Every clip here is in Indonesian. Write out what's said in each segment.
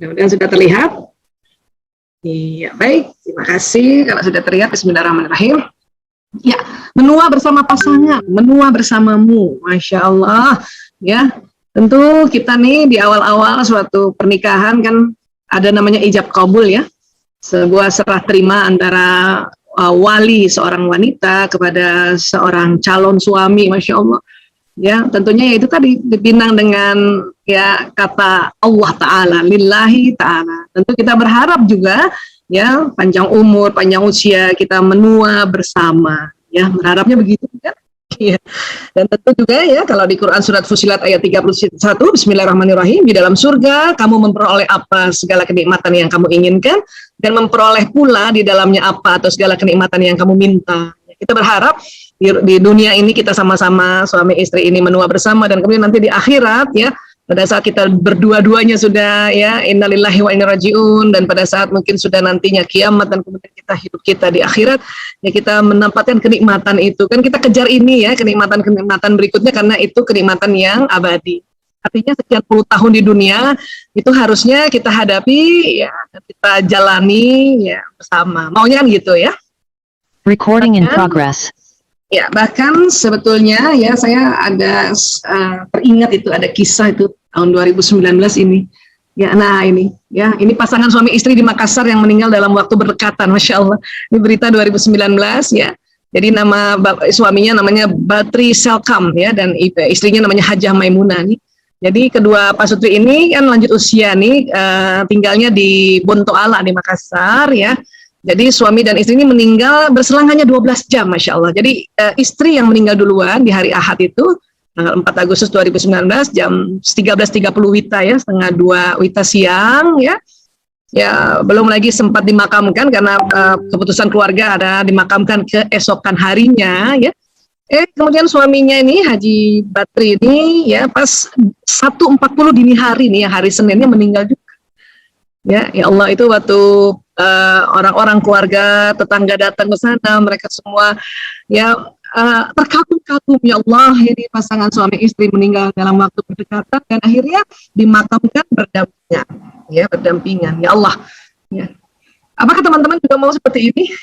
Mudah-mudahan sudah terlihat. Iya, baik. Terima kasih. Kalau sudah terlihat, bismillahirrahmanirrahim. Ya, menua bersama pasangan, menua bersamamu. Masya Allah. Ya, tentu kita nih di awal-awal suatu pernikahan kan ada namanya ijab kabul ya. Sebuah serah terima antara wali seorang wanita kepada seorang calon suami, Masya Allah. Ya, tentunya ya itu tadi dipinang dengan ya kata Allah Ta'ala, lillahi Ta'ala. Tentu kita berharap juga ya panjang umur, panjang usia, kita menua bersama. Ya, berharapnya begitu kan? Ya. Dan tentu juga ya kalau di Quran surat Fusilat ayat 31, bismillahirrahmanirrahim, di dalam surga kamu memperoleh apa segala kenikmatan yang kamu inginkan, dan memperoleh pula di dalamnya apa atau segala kenikmatan yang kamu minta. Kita berharap di dunia ini kita sama-sama suami istri ini menua bersama, dan kemudian nanti di akhirat ya pada saat kita berdua-duanya sudah ya innalillahi wa inna rajiun, dan pada saat mungkin sudah nantinya kiamat dan kemudian kita hidup kita di akhirat ya kita menempatkan kenikmatan itu kan, kita kejar ini ya kenikmatan-kenikmatan berikutnya karena itu kenikmatan yang abadi. Artinya sekian puluh tahun di dunia itu harusnya kita hadapi ya, kita jalani ya bersama. Maunya kan gitu ya. Recording in progress. Ya, bahkan sebetulnya ya saya ada teringat itu ada kisah itu tahun 2019 ini. Ya, nah ini ya, ini pasangan suami istri di Makassar yang meninggal dalam waktu berdekatan, Masya Allah. Ini berita 2019 ya. Jadi nama suaminya namanya Batri Selkam ya, dan istrinya namanya Hajah Maimunah nih. Jadi kedua pasutri ini kan lanjut usia nih, tinggalnya di Bontoala di Makassar ya. Jadi suami dan istri ini meninggal berselang hanya 12 jam, Masya Allah. Jadi istri yang meninggal duluan di hari Ahad itu, tanggal 4 Agustus 2019, jam 13.30 WITA ya, setengah 2 WITA siang ya. Ya, belum lagi sempat dimakamkan karena keputusan keluarga ada dimakamkan keesokan harinya ya. Kemudian suaminya ini, Haji Batri ini ya, pas 1.40 dini hari nih, hari Seninnya meninggal juga. Ya Allah, itu waktu orang-orang keluarga, tetangga datang ke sana, mereka semua ya terkagum-kagum, ya Allah, ini pasangan suami istri meninggal dalam waktu berdekatan dan akhirnya dimakamkan berdampingan, ya Allah. Ya. Apakah teman-teman juga mau seperti ini?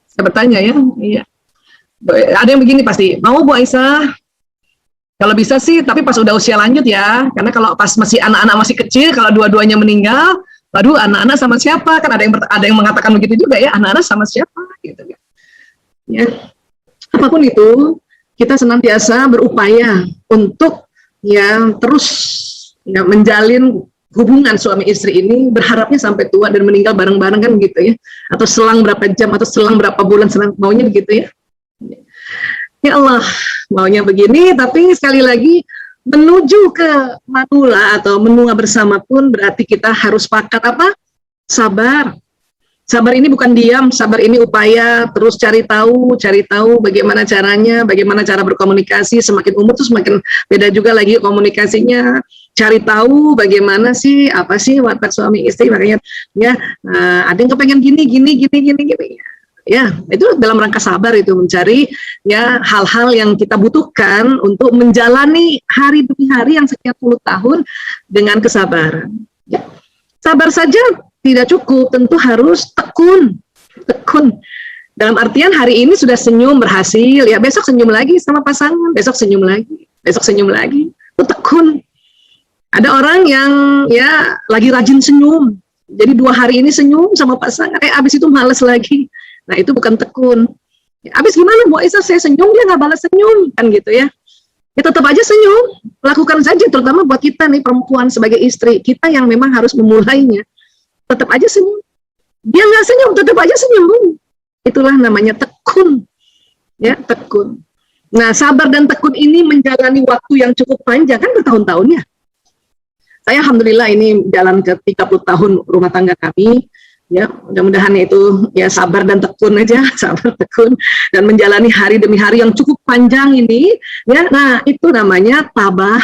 Saya bertanya ya. Iya. Ada yang begini pasti, mau Bu Aisyah? Kalau bisa sih, tapi pas udah usia lanjut ya, karena kalau pas masih anak-anak masih kecil, kalau dua-duanya meninggal, waduh, anak-anak sama siapa? Kan ada yang mengatakan begitu juga ya, anak-anak sama siapa? Gitu ya. Apapun itu, kita senantiasa berupaya untuk ya terus ya menjalin hubungan suami istri ini, berharapnya sampai tua dan meninggal bareng-bareng kan gitu ya, atau selang berapa jam atau selang berapa bulan, maunya begitu ya. Ya Allah, maunya begini, tapi sekali lagi menuju ke manula atau menua bersama pun berarti kita harus sepakat apa? Sabar. Sabar ini bukan diam, sabar ini upaya terus cari tahu bagaimana caranya, bagaimana cara berkomunikasi. Semakin umur tuh semakin beda juga lagi komunikasinya. Cari tahu bagaimana sih, apa sih watak suami istri, makanya ya ada yang kepengen gini. Ya, itu dalam rangka sabar, itu mencari ya hal-hal yang kita butuhkan untuk menjalani hari demi hari yang sekian puluh tahun dengan kesabaran. Ya. Sabar saja tidak cukup, tentu harus tekun. Dalam artian hari ini sudah senyum berhasil, ya besok senyum lagi sama pasangan, besok senyum lagi, itu tekun. Ada orang yang ya lagi rajin senyum, jadi 2 hari ini senyum sama pasangan, abis itu males lagi. Nah itu bukan tekun. Ya, abis gimana Bu Aisyah, saya senyum, dia nggak balas senyum, kan gitu ya. Ya tetap aja senyum, lakukan saja, terutama buat kita nih perempuan sebagai istri, kita yang memang harus memulainya. Tetap aja senyum. Dia nggak senyum, tetap aja senyum. Itulah namanya tekun. Ya, tekun. Nah, sabar dan tekun ini menjalani waktu yang cukup panjang, kan bertahun-tahun ya. Saya alhamdulillah ini jalan ke 30 tahun rumah tangga kami. Ya, mudah-mudahan itu ya sabar dan tekun aja, sabar tekun dan menjalani hari demi hari yang cukup panjang ini, ya. Nah, itu namanya tabah.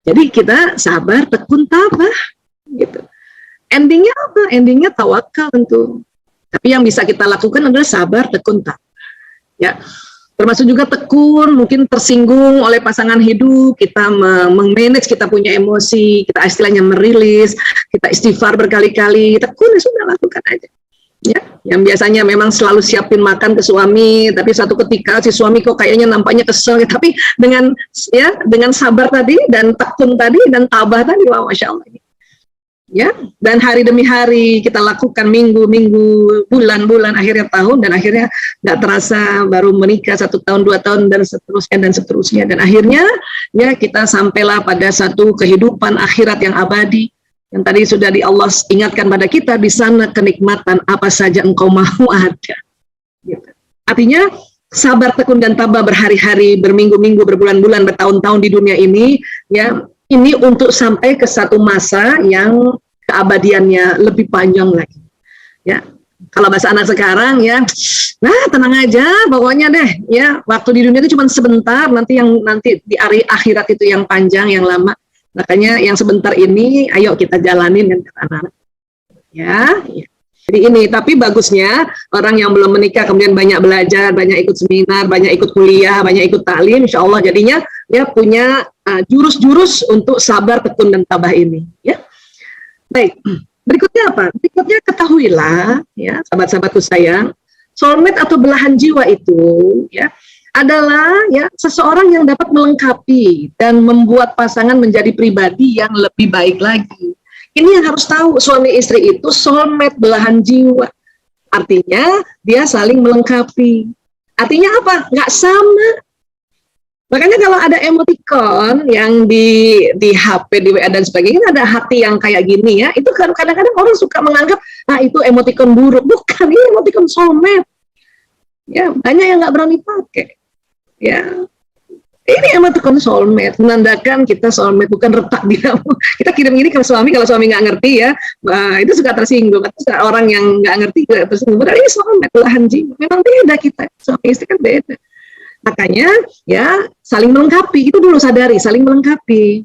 Jadi kita sabar, tekun, tabah, gitu. Endingnya apa? Endingnya tawakal tentu. Tapi yang bisa kita lakukan adalah sabar, tekun, tabah. Ya. termasuk juga tekun, mungkin tersinggung oleh pasangan hidup, kita meng-manage, kita punya emosi, kita istilahnya merilis, kita istighfar berkali-kali, tekun ya sudah, lakukan aja. Ya, yang biasanya memang selalu siapin makan ke suami, tapi suatu ketika si suami kok kayaknya nampaknya kesel, tapi dengan sabar tadi dan tekun tadi dan tabah tadi, wah, masya Allah. Ya, dan hari demi hari kita lakukan, minggu-minggu, bulan-bulan, akhirnya tahun, dan akhirnya nggak terasa baru menikah 1 tahun, 2 tahun, dan seterusnya, dan akhirnya ya kita sampailah pada satu kehidupan akhirat yang abadi, yang tadi sudah Allah ingatkan pada kita, di sana kenikmatan apa saja engkau mau ada. Gitu. Artinya sabar, tekun, dan tabah berhari-hari, berminggu-minggu, berbulan-bulan, bertahun-tahun di dunia ini, ya. Ini untuk sampai ke satu masa yang keabadiannya lebih panjang lagi. Ya, kalau bahasa anak sekarang ya, nah tenang aja, pokoknya deh, ya waktu di dunia itu cuma sebentar, nanti di hari akhirat itu yang panjang, yang lama. Makanya yang sebentar ini, ayo kita jalanin kan anak-anak. Ya. Jadi ini, tapi bagusnya orang yang belum menikah kemudian banyak belajar, banyak ikut seminar, banyak ikut kuliah, banyak ikut taklim, insya Allah jadinya ya punya jurus-jurus untuk sabar, tekun, dan tabah ini. Ya, baik. Berikutnya apa? Berikutnya ketahuilah, ya sahabat-sahabatku sayang, soulmate atau belahan jiwa itu, ya adalah ya seseorang yang dapat melengkapi dan membuat pasangan menjadi pribadi yang lebih baik lagi. Ini yang harus tahu, suami istri itu soulmate, belahan jiwa. Artinya dia saling melengkapi. Artinya apa? Nggak sama. Makanya kalau ada emoticon yang di HP, di WA dan sebagainya, ada hati yang kayak gini ya, itu kadang-kadang orang suka menganggap, itu emoticon buruk. Bukan, ini emoticon soulmate. Ya, banyak yang nggak berani pakai. Ya. Ini emoticon soulmate, menandakan kita soulmate, bukan retak dia. Kita kirim ini ke suami, kalau suami nggak ngerti ya, itu suka tersinggung. Orang yang nggak ngerti juga tersinggung. Padahal ini soulmate, belahan jiwa. Memang beda kita, suami istri kan beda. Makanya ya saling melengkapi, itu dulu sadari, saling melengkapi.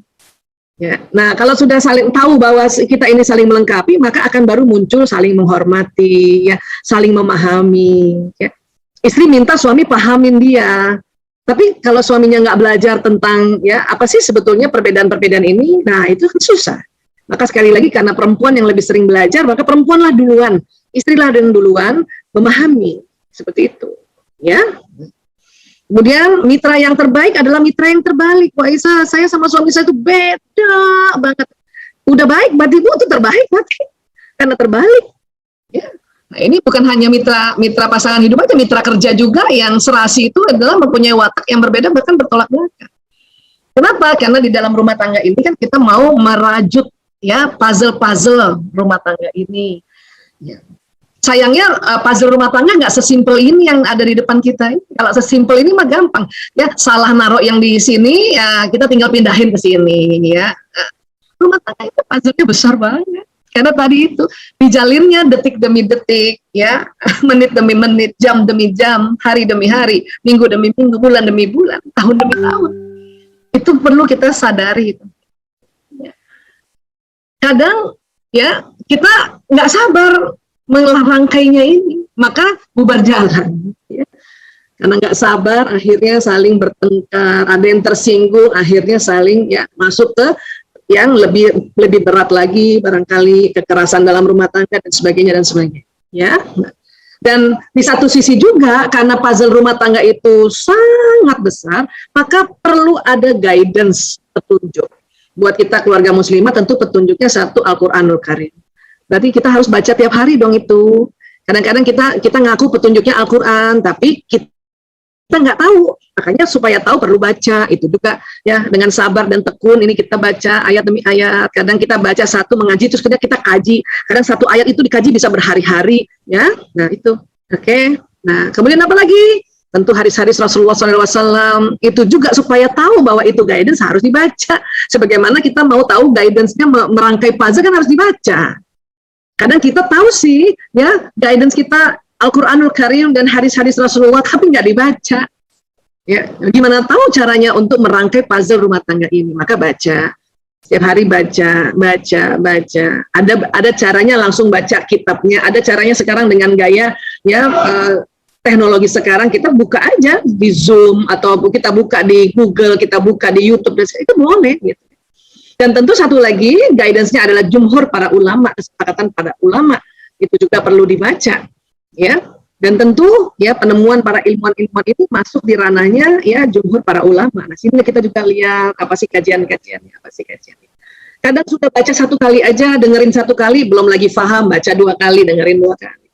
Ya. Nah kalau sudah saling tahu bahwa kita ini saling melengkapi, maka akan baru muncul saling menghormati, ya, saling memahami. Ya. Istri minta suami pahamin dia. Tapi kalau suaminya nggak belajar tentang ya apa sih sebetulnya perbedaan-perbedaan ini, nah itu kan susah. Maka sekali lagi karena perempuan yang lebih sering belajar, maka perempuanlah duluan, istrilah yang duluan memahami seperti itu. Ya. Kemudian mitra yang terbaik adalah mitra yang terbalik. Wah Isa, saya sama suami saya itu beda banget. Udah baik, berarti itu terbaik berarti karena terbalik. Ya. Nah ini bukan hanya mitra pasangan hidup aja, mitra kerja juga yang serasi itu adalah mempunyai watak yang berbeda, bahkan bertolak belakang. Kenapa? Karena di dalam rumah tangga ini kan kita mau merajut ya puzzle rumah tangga ini. Ya. Sayangnya puzzle rumah tangga nggak sesimpel ini yang ada di depan kita. Kalau sesimpel ini mah gampang. Ya salah naruh yang di sini, ya kita tinggal pindahin ke sini. Ya rumah tangga itu puzzle-nya besar banget. Karena tadi itu dijalinnya detik demi detik, ya, menit demi menit, jam demi jam, hari demi hari, minggu demi minggu, bulan demi bulan, tahun demi tahun. Itu perlu kita sadari. Ya. Kadang, ya, kita nggak sabar merangkainya ini, maka bubar jalan. Ya. Karena nggak sabar, akhirnya saling bertengkar, ada yang tersinggung, akhirnya saling ya masuk ke yang lebih berat lagi, barangkali kekerasan dalam rumah tangga dan sebagainya ya. Dan di satu sisi juga karena puzzle rumah tangga itu sangat besar, maka perlu ada guidance, petunjuk. Buat kita keluarga muslimah tentu petunjuknya satu, Al-Qur'anul Karim. Berarti kita harus baca tiap hari dong itu. Kadang-kadang kita ngaku petunjuknya Al-Qur'an, tapi kita nggak tahu, makanya supaya tahu perlu baca. Itu juga ya dengan sabar dan tekun ini kita baca ayat demi ayat. Kadang kita baca satu mengaji terus kita kaji, kadang satu ayat itu dikaji bisa berhari-hari ya. Nah itu oke. Nah kemudian apa lagi, tentu hadis-hadis Rasulullah SAW itu juga supaya tahu bahwa itu guidance harus dibaca. Sebagaimana kita mau tahu guidance-nya merangkai puzzle kan harus dibaca. Kadang kita tahu sih ya guidance kita Al-Qur'anul Karim dan hadis-hadis Rasulullah, tapi nggak dibaca. Ya, gimana tahu caranya untuk merangkai puzzle rumah tangga ini? Maka baca. Setiap hari baca. Ada caranya langsung baca kitabnya. Ada caranya sekarang dengan gaya ya teknologi sekarang kita buka aja di Zoom atau kita buka di Google, kita buka di YouTube, dan itu boleh gitu. Dan tentu satu lagi guidance-nya adalah jumhur para ulama, kesepakatan para ulama itu juga perlu dibaca, ya. Dan tentu ya penemuan para ilmuwan-ilmuwan itu masuk di ranahnya ya jumhur para ulama. Nah, sini kita juga lihat apa sih kajian-kajiannya, apa sih kajiannya. Kadang sudah baca 1 kali aja, dengerin 1 kali, belum lagi paham, baca 2 kali, dengerin 2 kali.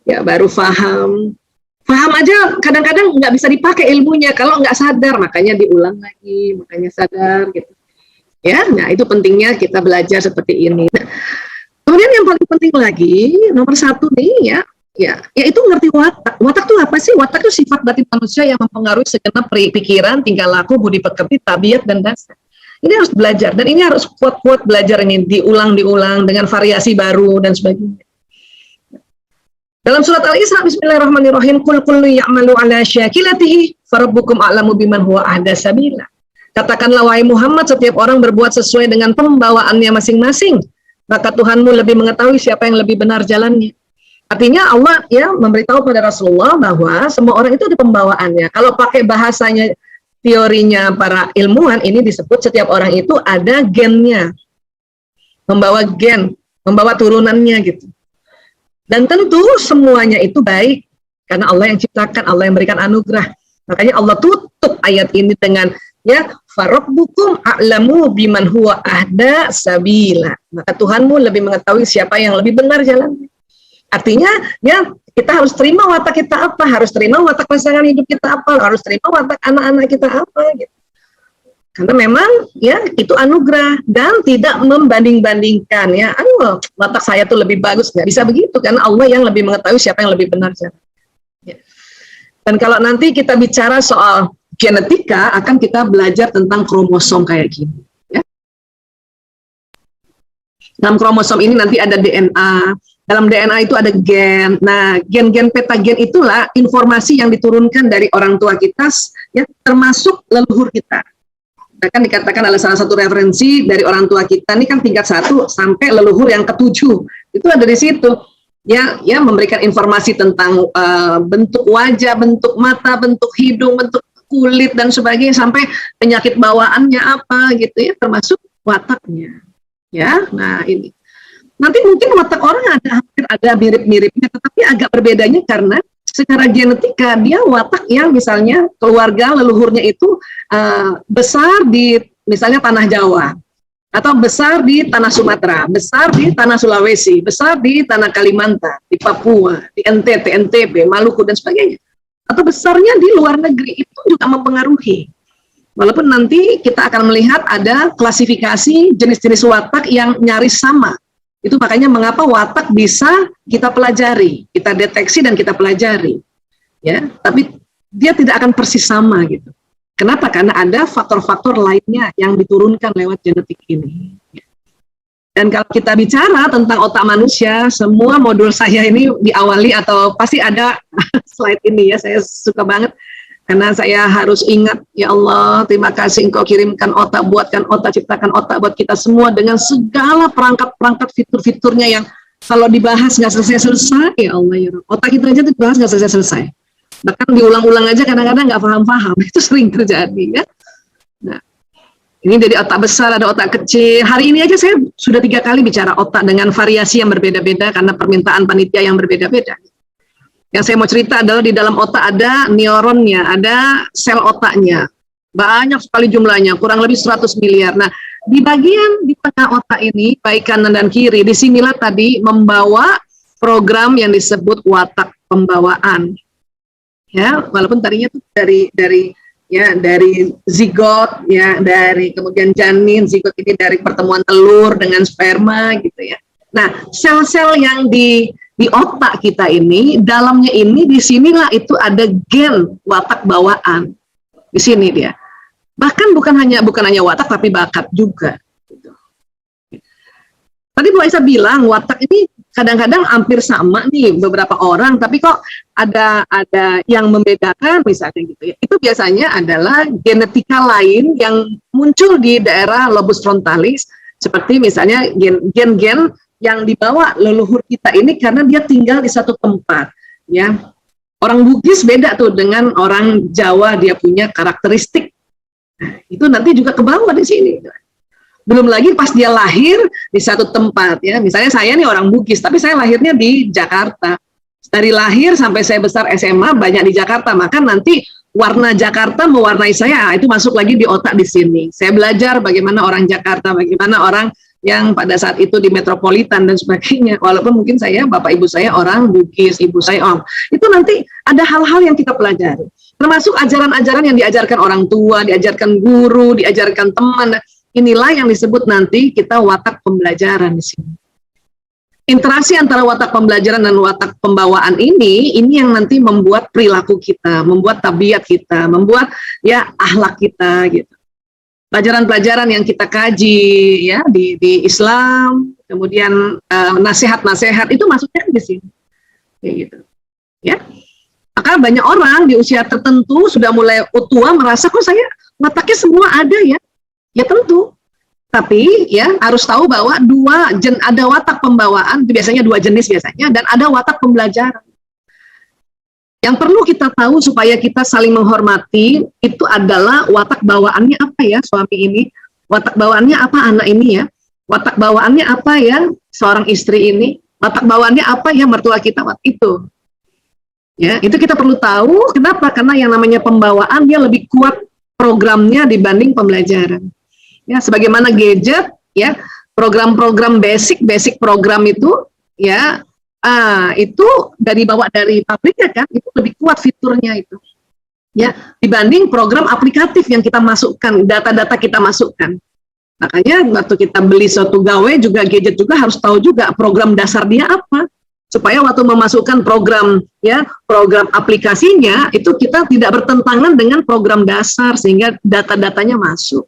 Ya baru paham. Paham aja kadang-kadang nggak bisa dipakai ilmunya kalau nggak sadar, makanya diulang lagi, makanya sadar gitu. Ya, nah itu pentingnya kita belajar seperti ini. Nah, kemudian yang paling penting lagi, nomor 1 nih yaitu ngerti watak. Watak itu apa sih? Watak itu sifat batin manusia yang mempengaruhi segenap pikiran, tingkah laku, budi pekerti, tabiat, dan dasar. Ini harus belajar, dan ini harus kuat-kuat belajar ini, diulang-diulang dengan variasi baru dan sebagainya. Dalam surat Al-Isra, Bismillahirrahmanirrahim, Qul kullu ya'malu ala syakilatihi farabbukum a'lamu biman huwa ahda sabila. Katakanlah wahai Muhammad, setiap orang berbuat sesuai dengan pembawaannya masing-masing, maka Tuhanmu lebih mengetahui siapa yang lebih benar jalannya. Artinya Allah ya memberitahu pada Rasulullah bahwa semua orang itu ada pembawaannya. Kalau pakai bahasanya, teorinya para ilmuwan, ini disebut setiap orang itu ada gennya, membawa gen, membawa turunannya gitu. Dan tentu semuanya itu baik karena Allah yang ciptakan, Allah yang berikan anugerah. Makanya Allah tutup ayat ini dengan ya farabbukum a'lamu biman huwa ahda sabila. Maka Tuhanmu lebih mengetahui siapa yang lebih benar jalannya. Artinya ya kita harus terima watak kita apa, harus terima watak pasangan hidup kita apa, harus terima watak anak-anak kita apa gitu. Karena memang ya itu anugerah dan tidak membanding-bandingkan ya. Watak saya tuh lebih bagus, nggak bisa begitu karena Allah yang lebih mengetahui siapa yang lebih benar jalan. Ya. Dan kalau nanti kita bicara soal genetika, akan kita belajar tentang kromosom kayak gini. Ya. Dalam kromosom ini nanti ada DNA. Dalam DNA itu ada gen. Nah, gen-gen petagen itulah informasi yang diturunkan dari orang tua kita, ya, termasuk leluhur kita. Bahkan dikatakan adalah salah satu referensi dari orang tua kita ini kan tingkat 1 sampai leluhur yang ke-7 itu ada di situ. Ya memberikan informasi tentang bentuk wajah, bentuk mata, bentuk hidung, bentuk kulit dan sebagainya sampai penyakit bawaannya apa gitu ya, termasuk wataknya. Ya, nah ini. Nanti mungkin watak orang ada mirip-miripnya, tetapi agak berbedanya karena secara genetika dia watak yang misalnya keluarga leluhurnya itu besar di misalnya tanah Jawa, atau besar di tanah Sumatera, besar di tanah Sulawesi, besar di tanah Kalimantan, di Papua, di NTT, NTB, Maluku dan sebagainya, atau besarnya di luar negeri, itu juga mempengaruhi. Walaupun nanti kita akan melihat ada klasifikasi jenis-jenis watak yang nyaris sama. Itu makanya mengapa watak bisa kita pelajari, kita deteksi dan kita pelajari, ya. Tapi dia tidak akan persis sama gitu. Kenapa? Karena ada faktor-faktor lainnya yang diturunkan lewat genetik ini. Dan kalau kita bicara tentang otak manusia, semua modul saya ini diawali atau pasti ada slide ini ya. Saya suka banget karena saya harus ingat, ya Allah, terima kasih Engkau kirimkan otak, buatkan otak, ciptakan otak buat kita semua dengan segala perangkat-perangkat fitur-fiturnya yang kalau dibahas nggak selesai-selesai, ya Allah, ya Rabb. Otak kita aja dibahas nggak selesai-selesai. Bahkan diulang-ulang aja kadang-kadang nggak paham-paham, itu sering terjadi ya. Nah, ini dari otak besar, ada otak kecil. Hari ini aja saya sudah 3 kali bicara otak dengan variasi yang berbeda-beda karena permintaan panitia yang berbeda-beda. Yang saya mau cerita adalah di dalam otak ada neuronnya, ada sel otaknya. Banyak sekali jumlahnya, kurang lebih 100 miliar. Nah, di bagian di tengah otak ini, baik kanan dan kiri, disinilah tadi membawa program yang disebut watak pembawaan. Ya, walaupun tadinya itu dari zigot, ya, dari kemudian janin, zigot ini dari pertemuan telur dengan sperma gitu ya. Nah, sel-sel yang di otak kita ini, dalamnya ini, disinilah itu ada gen watak bawaan. Di sini dia. Bahkan bukan hanya watak, tapi bakat juga. Gitu. Tadi Bu Aisyah bilang, watak ini kadang-kadang hampir sama nih beberapa orang, tapi kok ada yang membedakan misalnya gitu ya. Itu biasanya adalah genetika lain yang muncul di daerah lobus frontalis, seperti misalnya gen-gen yang dibawa leluhur kita ini karena dia tinggal di satu tempat, ya. Orang Bugis beda tuh dengan orang Jawa, dia punya karakteristik. Nah, itu nanti juga kebawa di sini. Belum lagi pas dia lahir di satu tempat ya. Misalnya saya nih orang Bugis, tapi saya lahirnya di Jakarta. Dari lahir sampai saya besar SMA banyak di Jakarta, maka nanti warna Jakarta mewarnai saya, itu masuk lagi di otak di sini. Saya belajar bagaimana orang Jakarta, bagaimana orang yang pada saat itu di metropolitan dan sebagainya. Walaupun mungkin saya, bapak ibu saya orang Bugis, ibu saya Om. Itu nanti ada hal-hal yang kita pelajari. Termasuk ajaran-ajaran yang diajarkan orang tua, diajarkan guru, diajarkan teman. Inilah yang disebut nanti kita watak pembelajaran di sini. Interaksi antara watak pembelajaran dan watak pembawaan ini yang nanti membuat perilaku kita, membuat tabiat kita, membuat ya akhlak kita gitu. Pelajaran-pelajaran yang kita kaji ya di Islam, kemudian nasihat-nasihat itu masuknya di sini, kayak gitu, ya. Maka banyak orang di usia tertentu sudah mulai tua merasa kok saya wataknya semua ada ya, ya tentu. Tapi ya harus tahu bahwa ada watak pembawaan, biasanya 2 jenis biasanya, dan ada watak pembelajaran. Yang perlu kita tahu supaya kita saling menghormati itu adalah watak bawaannya apa ya suami ini, watak bawaannya apa anak ini ya, watak bawaannya apa ya seorang istri ini, watak bawaannya apa ya mertua kita waktu itu. Ya, itu kita perlu tahu. Kenapa? Karena yang namanya pembawaan dia lebih kuat programnya dibanding pembelajaran. Ya, sebagaimana gadget ya, program-program basic program itu ya, itu dibawa dari pabriknya kan, itu lebih kuat fiturnya itu ya dibanding program aplikatif yang kita masukkan, data-data kita masukkan. Makanya waktu kita beli suatu gawe juga gadget juga harus tahu juga program dasar dia apa, supaya waktu memasukkan program ya, program aplikasinya itu kita tidak bertentangan dengan program dasar sehingga data-datanya masuk.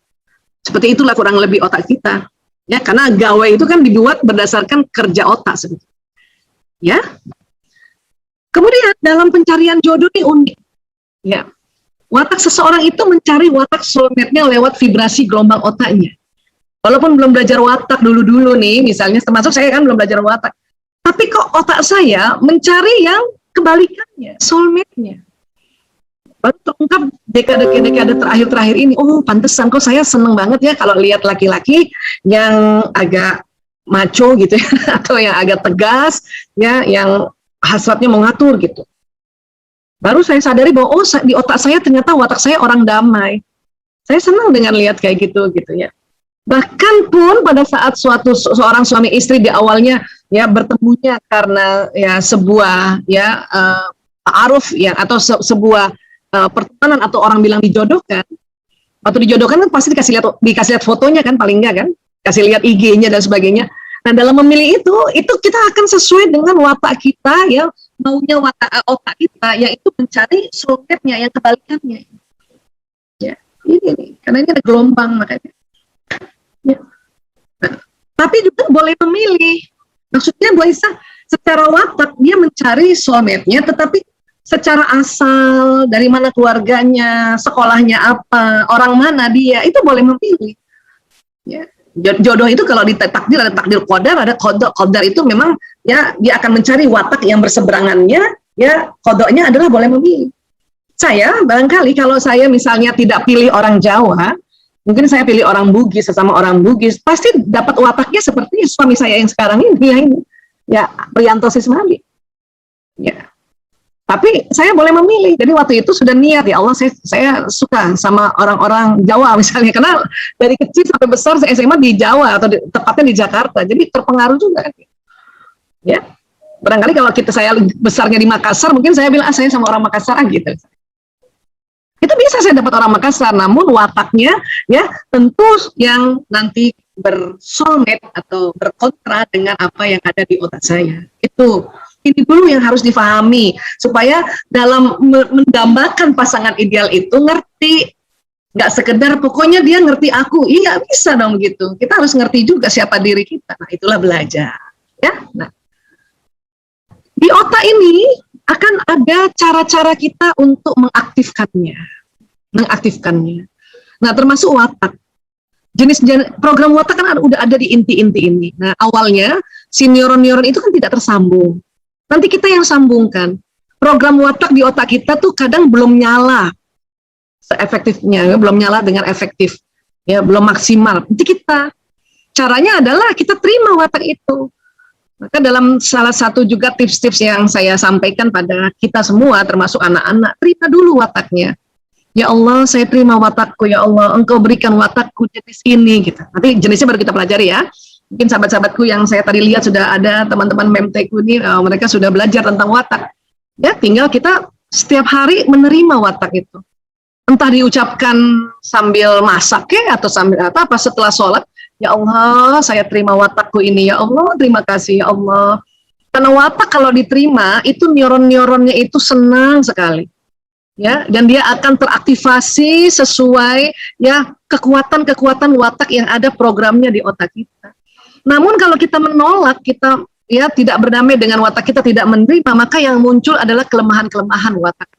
Seperti itulah kurang lebih otak kita ya, karena gawe itu kan dibuat berdasarkan kerja otak sebetulnya. Ya, kemudian dalam pencarian jodoh ini unik, ya. Watak seseorang itu mencari watak soulmate-nya lewat vibrasi gelombang otaknya. Walaupun belum belajar watak dulu nih, misalnya, termasuk saya kan belum belajar watak, tapi kok otak saya mencari yang kebalikannya, soulmate-nya. Baru terungkap dekade-dekade terakhir ini, oh pantesan kok saya seneng banget ya kalau lihat laki-laki yang agak macho gitu ya, atau yang agak tegas ya, yang hasratnya mengatur gitu. Baru saya sadari bahwa oh di otak saya ternyata watak saya orang damai. Saya senang dengan lihat kayak gitu ya. Bahkan pun pada saat seorang suami istri di awalnya ya bertemunya karena ya sebuah ya ta'aruf ya, atau sebuah pertemanan, atau orang bilang dijodohkan. Waktu dijodohkan kan pasti dikasih lihat fotonya kan, paling enggak kan, kasih lihat IG-nya dan sebagainya. Nah, dalam memilih itu kita akan sesuai dengan watak kita ya, maunya otak kita, yaitu mencari soulmate-nya yang kebalikannya. Ya, ini nih, karena ini ada gelombang makanya. Ya. Nah, tapi juga boleh memilih. Maksudnya Bu Aisyah, secara watak dia mencari soulmate-nya, tetapi secara asal, dari mana keluarganya, sekolahnya apa, orang mana dia, itu boleh memilih. Ya. Jodoh itu kalau di takdir ada takdir qadar, ada qadar itu memang ya dia akan mencari watak yang berseberangannya, ya kodoknya adalah boleh memilih. Saya barangkali kalau saya misalnya tidak pilih orang Jawa, mungkin saya pilih orang Bugis, sesama orang Bugis, pasti dapat wataknya seperti suami saya yang sekarang ini ya Priyanto Sismadi. Ya. Tapi saya boleh memilih. Jadi waktu itu sudah niat, ya Allah saya suka sama orang-orang Jawa misalnya, karena dari kecil sampai besar saya SMA di Jawa, atau tepatnya di Jakarta, jadi terpengaruh juga. Ya, barangkali kalau saya besarnya di Makassar, mungkin saya bilang saya sama orang Makassar gitu. Itu bisa saya dapat orang Makassar, namun wataknya ya tentu yang nanti bersoulmate atau berkontra dengan apa yang ada di otak saya. Ini dulu yang harus difahami, supaya dalam mendambakan pasangan ideal itu ngerti, nggak sekedar pokoknya dia ngerti aku, iya nggak bisa dong gitu. Kita harus ngerti juga siapa diri kita. Nah, itulah belajar. Ya, nah di otak ini akan ada cara-cara kita untuk mengaktifkannya. Nah, termasuk watak. Jenis program watak kan udah ada di inti-inti ini. Nah, awalnya si neuron-neuron itu kan tidak tersambung. Nanti kita yang sambungkan. program watak di otak kita tuh kadang belum nyala seefektifnya, belum nyala dengan efektif, ya belum maksimal. Nanti caranya adalah kita terima watak itu. Maka dalam salah satu juga tips-tips yang saya sampaikan pada kita semua, termasuk anak-anak, terima dulu wataknya. Ya Allah, saya terima watakku, ya Allah, Engkau berikan watakku jenis ini, gitu. Nanti jenisnya baru kita pelajari ya. Mungkin sahabat-sahabatku yang saya tadi lihat sudah ada teman-teman memteku ini, mereka sudah belajar tentang watak. Ya, tinggal kita setiap hari menerima watak itu. Entah diucapkan sambil masak ya, atau sambil apa setelah sholat. Ya Allah, saya terima watakku ini, ya Allah, terima kasih ya Allah. Karena watak kalau diterima, itu neuron-neuronnya itu senang sekali. Ya, dan dia akan teraktivasi sesuai ya kekuatan-kekuatan watak yang ada programnya di otak kita. Namun kalau kita menolak, kita ya tidak berdamai dengan watak kita, tidak menerima, maka yang muncul adalah kelemahan-kelemahan watak.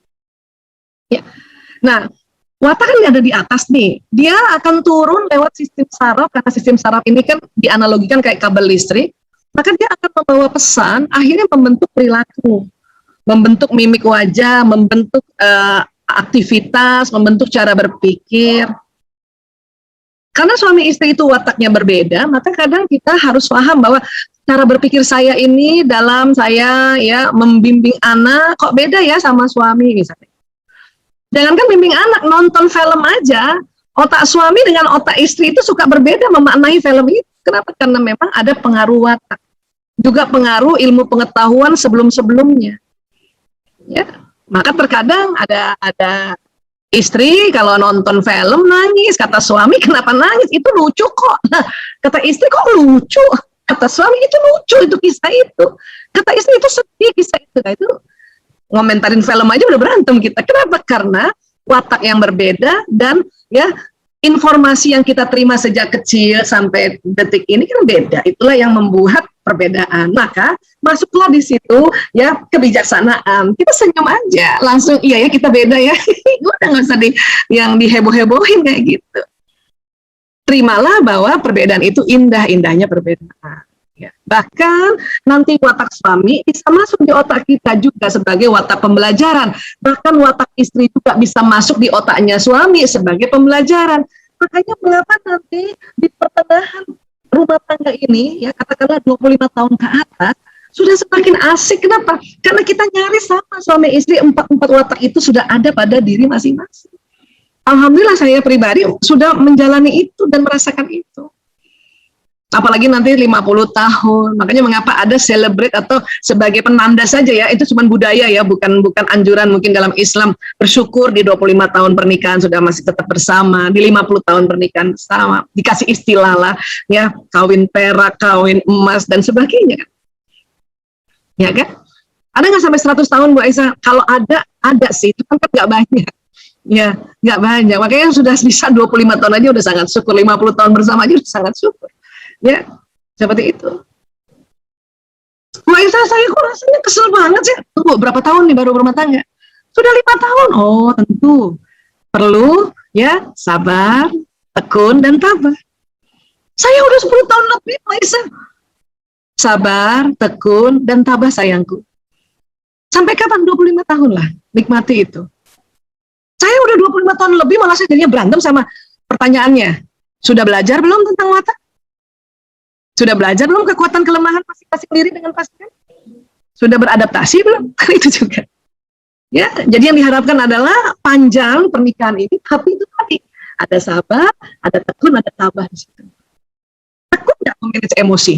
Ya. Nah, watak kan ada di atas nih, dia akan turun lewat sistem saraf, karena sistem saraf ini kan dianalogikan kayak kabel listrik, maka dia akan membawa pesan, akhirnya membentuk perilaku, membentuk mimik wajah, membentuk aktivitas, membentuk cara berpikir. Karena suami istri itu wataknya berbeda, maka kadang kita harus paham bahwa cara berpikir saya ini dalam saya ya membimbing anak kok beda ya sama suami misalnya. Jangankan bimbing anak, nonton film aja, otak suami dengan otak istri itu suka berbeda memaknai film itu. Kenapa? Karena memang ada pengaruh watak. Juga pengaruh ilmu pengetahuan sebelum-sebelumnya. Ya, maka terkadang ada istri kalau nonton film nangis, kata suami kenapa nangis? Itu lucu kok. Nah, kata istri kok lucu? Kata suami itu lucu, itu kisah itu. Kata istri itu sedih kisah itu. Nah, itu ngomentarin film aja udah berantem kita. Kenapa? Karena watak yang berbeda dan ya informasi yang kita terima sejak kecil sampai detik ini kan beda. Itulah yang membuat perbedaan. Maka masuklah di situ ya kebijaksanaan. Kita senyum aja, langsung iya ya kita beda ya. Udah nggak usah yang diheboh-hebohin kayak gitu. Terimalah bahwa perbedaan itu indah-indahnya perbedaan. Ya. Bahkan nanti watak suami bisa masuk di otak kita juga sebagai watak pembelajaran. Bahkan watak istri juga bisa masuk di otaknya suami sebagai pembelajaran. Makanya mengapa nanti di pertengahan rumah tangga ini, ya katakanlah 25 tahun ke atas, sudah semakin asik. Kenapa? Karena kita nyari sama suami istri, empat watak itu sudah ada pada diri masing-masing. Alhamdulillah saya pribadi sudah menjalani itu dan merasakan itu. Apalagi nanti 50 tahun, makanya mengapa ada celebrate atau sebagai penanda saja ya, itu cuma budaya ya, bukan anjuran mungkin dalam Islam. Bersyukur di 25 tahun pernikahan sudah masih tetap bersama, di 50 tahun pernikahan bersama, dikasih istilah lah ya, kawin perak, kawin emas dan sebagainya. Ya kan? Ada nggak sampai 100 tahun Bu Aisyah? Kalau ada sih, itu kan nggak banyak. Ya, nggak banyak. Makanya sudah bisa 25 tahun aja udah sangat syukur, 50 tahun bersama aja udah sangat syukur. Ya, seperti itu. Bu Aisyah, saya kok rasanya kesel banget sih. Tunggu, berapa tahun nih baru berumah tangga? Sudah 5 tahun. Oh, tentu. Perlu, ya, sabar, tekun, dan tabah. Saya udah 10 tahun lebih, Bu Aisyah. Sabar, tekun, dan tabah sayangku. Sampai kapan? 25 tahun lah. Nikmati itu. Saya udah 25 tahun lebih, malah saya jadinya berantem sama pertanyaannya. Sudah belajar belum tentang watak? Sudah belajar belum kekuatan kelemahan masing-masing diri dengan pasangan? Sudah beradaptasi belum? Itu juga. Ya, jadi yang diharapkan adalah panjang pernikahan ini, tapi itu tadi ada sabar, ada tekun, ada tabah di situ. Tekun nggak memanage emosi?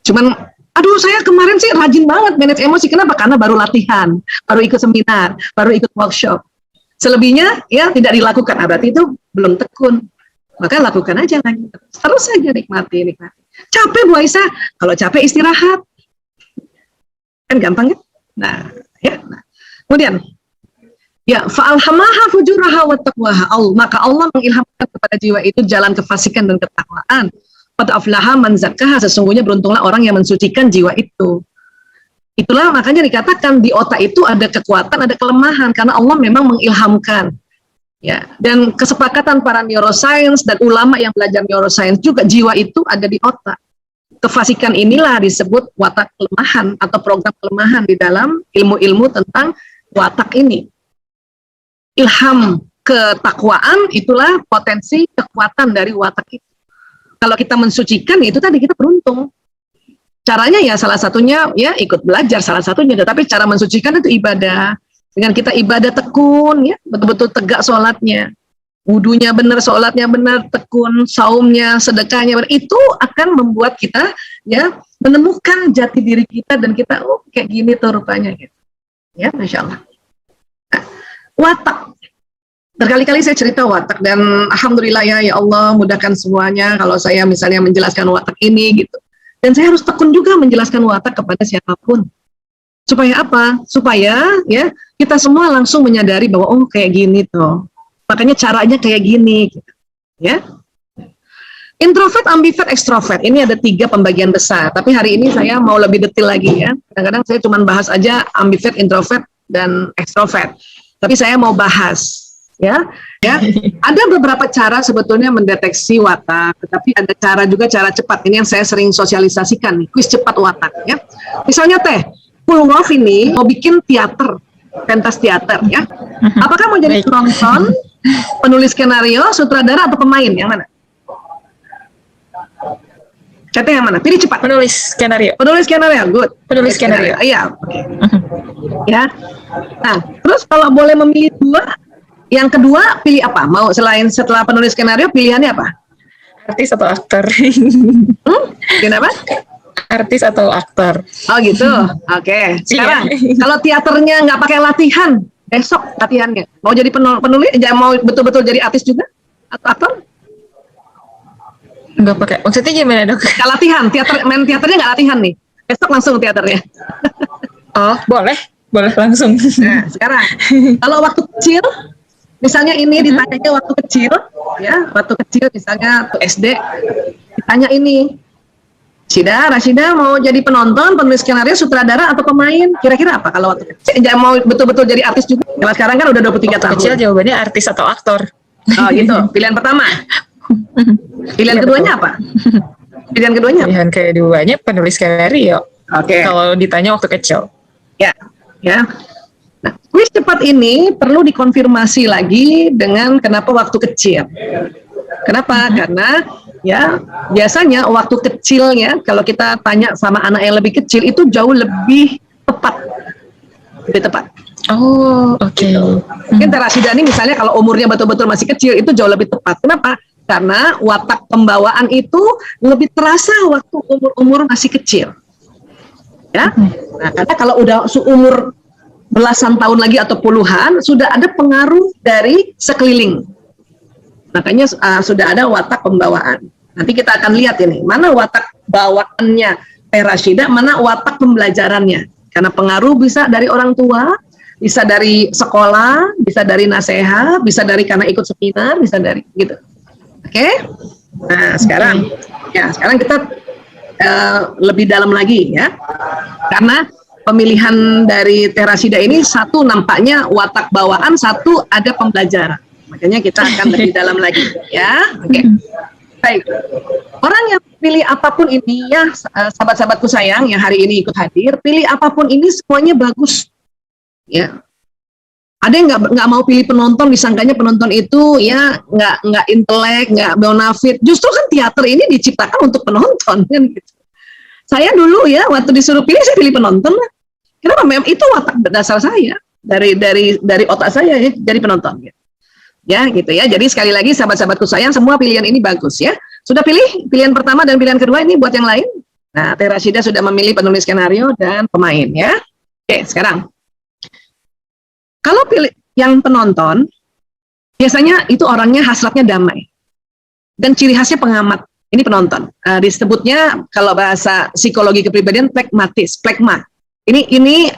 Cuman, aduh saya kemarin sih rajin banget manage emosi. Kenapa? Karena baru latihan, baru ikut seminar, baru ikut workshop. Selebihnya ya tidak dilakukan. Berarti itu belum tekun. Maka lakukan aja lagi, terus saja nikmati. Capek Bu Aisyah, kalau capek istirahat, kan gampang kan? Nah, ya. Nah. Kemudian, ya fa'alhamaha fujuraha wa taqwaha. Maka Allah mengilhamkan kepada jiwa itu jalan kefasikan dan ketakwaan. Qad aflaha man zakkaha, sesungguhnya beruntunglah orang yang mensucikan jiwa itu. Itulah makanya dikatakan di otak itu ada kekuatan, ada kelemahan karena Allah memang mengilhamkan. Ya, dan kesepakatan para neuroscience dan ulama yang belajar neuroscience juga jiwa itu ada di otak. kefasikan inilah disebut watak kelemahan atau program kelemahan di dalam ilmu-ilmu tentang watak ini. Ilham ketakwaan itulah potensi kekuatan dari watak itu. Kalau kita mensucikan itu tadi kita beruntung. Caranya ya salah satunya ya ikut belajar salah satunya, tapi cara mensucikan itu ibadah. Dengan kita ibadah tekun ya, betul-betul tegak sholatnya. Wudunya benar, sholatnya benar, tekun, saumnya, sedekahnya benar, itu akan membuat kita ya menemukan jati diri kita dan kita kayak gini tuh rupanya gitu. Ya, Masya Allah. Nah, watak. Berkali-kali saya cerita watak dan alhamdulillah ya Allah mudahkan semuanya kalau saya misalnya menjelaskan watak ini gitu. Dan saya harus tekun juga menjelaskan watak kepada siapapun. Supaya apa? Supaya ya kita semua langsung menyadari bahwa oh kayak gini tuh. Makanya caranya kayak gini gitu. Ya. Introvert, ambivert, extrovert. Ini ada 3 pembagian besar. Tapi hari ini saya mau lebih detail lagi ya. Kadang-kadang saya cuma bahas aja ambivert, introvert dan extrovert. Tapi saya mau bahas ya. Ada beberapa cara sebetulnya mendeteksi watak, tetapi ada cara juga cara cepat. Ini yang saya sering sosialisasikan nih, kuis cepat watak ya. Misalnya Pulwolf ini mau bikin teater, pentas teater ya. Apakah mau jadi penonton, penulis skenario, sutradara atau pemain? Yang mana? Catnya yang mana? Pilih cepat. Penulis skenario. Penulis skenario, good. Penulis skenario. Iya. Ya. Nah, terus kalau boleh memilih 2, yang kedua pilih apa? Mau setelah penulis skenario pilihannya apa? Artis atau aktor? Kenapa? Artis atau aktor. Oh gitu. Oke. Sekarang kalau teaternya nggak pakai latihan, besok latihannya. Mau jadi penulis? Mau betul-betul jadi artis juga atau aktor? Nggak pakai. Maksudnya gimana dok? Nggak latihan. Main teaternya nggak latihan nih. Besok langsung teaternya. Oh boleh langsung. Nah sekarang kalau waktu kecil, misalnya ini ditanya waktu kecil, ya waktu kecil misalnya waktu SD, ditanya ini. Rashida mau jadi penonton, penulis skenario, sutradara atau pemain? Kira-kira apa kalau waktu kecil? Mau betul-betul jadi artis juga? Kalau sekarang kan udah 23 tahun. Kecil jawabannya artis atau aktor. Oh gitu, pilihan pertama. Pilihan keduanya apa? Pilihan keduanya? Pilihan keduanya penulis skenario. Oke. Kalau ditanya waktu kecil. Ya. Nah, kuis cepat ini perlu dikonfirmasi lagi dengan kenapa waktu kecil. Kenapa? Karena ya biasanya waktu kecilnya kalau kita tanya sama anak yang lebih kecil itu jauh lebih tepat. Oh oke. Gitu. Mungkin Rashida ini misalnya kalau umurnya betul-betul masih kecil itu jauh lebih tepat. Kenapa? Karena watak pembawaan itu lebih terasa waktu umur masih kecil. Ya. Nah, karena kalau udah seumur belasan tahun lagi atau puluhan sudah ada pengaruh dari sekeliling. Makanya sudah ada watak pembawaan. Nanti kita akan lihat ini, mana watak bawaannya Rashida, mana watak pembelajarannya. Karena pengaruh bisa dari orang tua, bisa dari sekolah, bisa dari nasihat, bisa dari karena ikut seminar, bisa dari gitu. Oke? Nah, sekarang kita lebih dalam lagi ya. Karena pemilihan dari Rashida ini satu nampaknya watak bawaan, satu ada pembelajaran. Makanya kita akan lebih dalam lagi ya. Oke. Baik. Orang yang pilih apapun ini ya, sahabat-sahabatku sayang yang hari ini ikut hadir, pilih apapun ini semuanya bagus. Ya. Ada yang nggak mau pilih penonton, disangkanya penonton itu ya nggak intelek, nggak bonafit. Justru kan teater ini diciptakan untuk penonton kan gitu. Saya dulu ya waktu disuruh pilih saya pilih penonton. Kenapa? Memang itu watak dasar saya dari otak saya ya, jadi penonton. Gitu. Ya gitu ya. Jadi sekali lagi sahabat-sahabatku sayang, semua pilihan ini bagus ya. Sudah pilih pilihan pertama dan pilihan kedua ini buat yang lain. Nah, Rashida sudah memilih penulis skenario dan pemain ya. Oke, sekarang kalau pilih yang penonton, biasanya itu orangnya hasratnya damai dan ciri khasnya pengamat. Ini penonton. Disebutnya kalau bahasa psikologi kepribadian plekma. Ini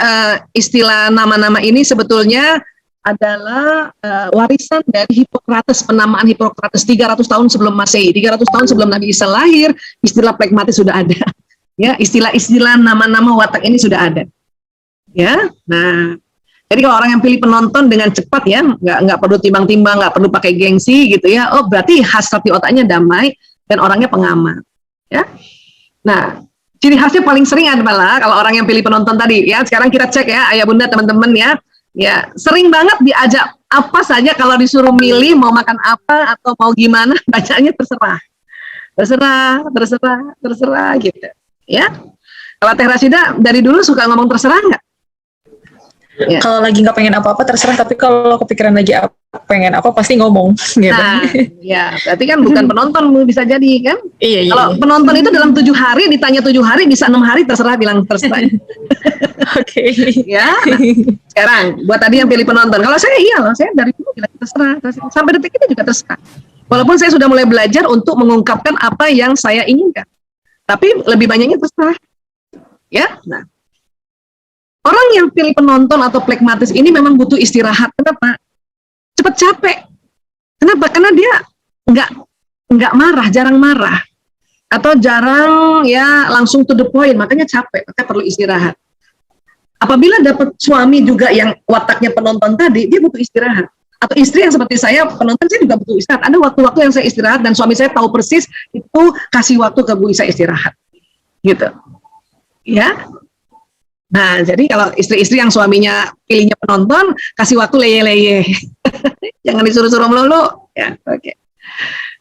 istilah nama-nama ini sebetulnya adalah warisan dari Hippocrates, penamaan Hippocrates 300 tahun sebelum Masehi, 300 tahun sebelum Nabi Isa lahir, istilah plekmatis sudah ada. Ya, istilah-istilah nama-nama watak ini sudah ada. Ya, nah, jadi kalau orang yang pilih penonton dengan cepat ya, nggak perlu timbang-timbang, nggak perlu pakai gengsi gitu ya. Oh, berarti hasrat di otaknya damai dan orangnya pengamat. Ya. Nah, ciri khasnya paling sering adalah kalau orang yang pilih penonton tadi ya. Sekarang kita cek ya, ayah bunda teman-teman ya. Ya, sering banget diajak apa saja kalau disuruh milih mau makan apa atau mau gimana, bacanya terserah. Terserah gitu. Ya. Kalau Teh Rasida dari dulu suka ngomong terserah nggak? Ya. Kalau lagi nggak pengen apa-apa terserah, tapi kalau kepikiran lagi pengen apa pasti ngomong. Gitu. Nah, ya berarti kan bukan penonton bisa jadi kan? Iya. Kalau penonton itu dalam 7 hari ditanya 7 hari bisa 6 hari terserah bilang terserah. Oke. Ya. Nah, sekarang buat tadi yang pilih penonton. Kalau saya saya dari dulu bilang terserah. Sampai detik ini juga terserah. Walaupun saya sudah mulai belajar untuk mengungkapkan apa yang saya inginkan. Tapi lebih banyaknya terserah. Ya. Nah, orang yang pilih penonton atau plekmatis ini memang butuh istirahat. Kenapa? Cepat capek. Kenapa? Karena dia nggak marah, jarang marah, atau jarang ya langsung to the point. Makanya capek. Maka perlu istirahat. Apabila dapat suami juga yang wataknya penonton tadi, dia butuh istirahat. Atau istri yang seperti saya, penonton saya juga butuh istirahat. Ada waktu-waktu yang saya istirahat dan suami saya tahu persis itu kasih waktu ke Bu Isa istirahat. Gitu. Ya. Nah, jadi kalau istri-istri yang suaminya pilihnya penonton, kasih waktu leye-leye. Jangan disuruh-suruh melulu. Ya, oke.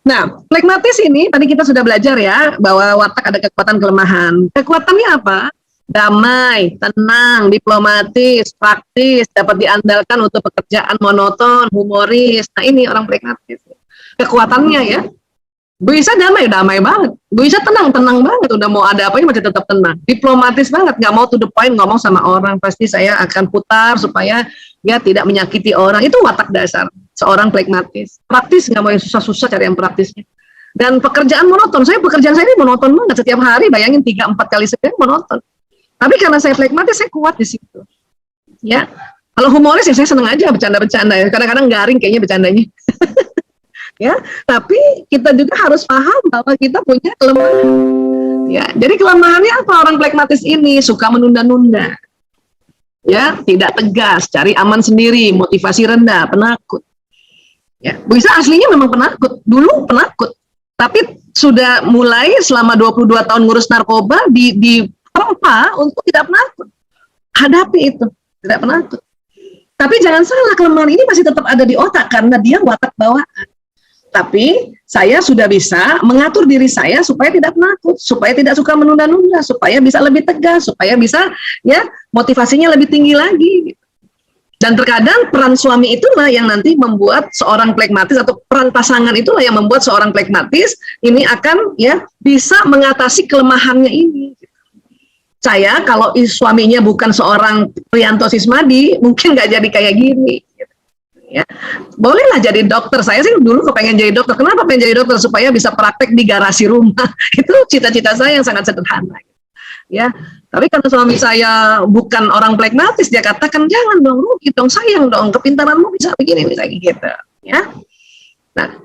Nah, plekmatis ini tadi kita sudah belajar ya, bahwa watak ada kekuatan kelemahan. Kekuatannya apa? Damai, tenang, diplomatis, praktis, dapat diandalkan untuk pekerjaan monoton, humoris. Nah, ini orang plekmatis. Kekuatannya ya. Bu Isa damai banget. Bu Isa tenang banget. Udah mau ada apa masih tetap tenang. Diplomatis banget, nggak mau to the point ngomong sama orang. Pasti saya akan putar supaya dia tidak menyakiti orang. Itu watak dasar seorang plekmatis. Praktis, nggak mau yang susah-susah, cari yang praktisnya. Dan pekerjaan monoton. Pekerjaan saya ini monoton banget. Setiap hari bayangin 3-4 kali sehari monoton. Tapi karena saya plekmatis, saya kuat di situ. Ya, kalau humoris ya saya seneng aja bercanda-bercanda. Kadang-kadang garing kayaknya bercandanya. Ya, tapi kita juga harus paham bahwa kita punya kelemahan. Ya, jadi kelemahannya apa orang plekmatis ini? Suka menunda-nunda. Ya, tidak tegas, cari aman sendiri, motivasi rendah, penakut. Ya, Bu Isa aslinya memang penakut. Dulu penakut. Tapi sudah mulai selama 22 tahun ngurus narkoba di tempa untuk tidak penakut. Hadapi itu, tidak penakut. Tapi jangan salah, kelemahan ini masih tetap ada di otak karena dia watak bawaan. Tapi saya sudah bisa mengatur diri saya supaya tidak penakut, supaya tidak suka menunda-nunda, supaya bisa lebih tegas, supaya bisa ya motivasinya lebih tinggi lagi. Dan terkadang peran suami itulah yang nanti membuat seorang plekmatis atau peran pasangan itulah yang membuat seorang plekmatis ini akan ya bisa mengatasi kelemahannya ini. Saya kalau suaminya bukan seorang Priyanto Sismadi, mungkin nggak jadi kayak gini. Ya, bolehlah jadi dokter. Saya sih dulu kepengen jadi dokter. Kenapa pengen jadi dokter? Supaya bisa praktek di garasi rumah. Itu cita-cita saya yang sangat sederhana. Ya, tapi karena suami saya bukan orang plekmatis, dia katakan jangan dong, rugi dong, sayang dong, kepintaranmu bisa begini, bisa gitu. Ya, nah.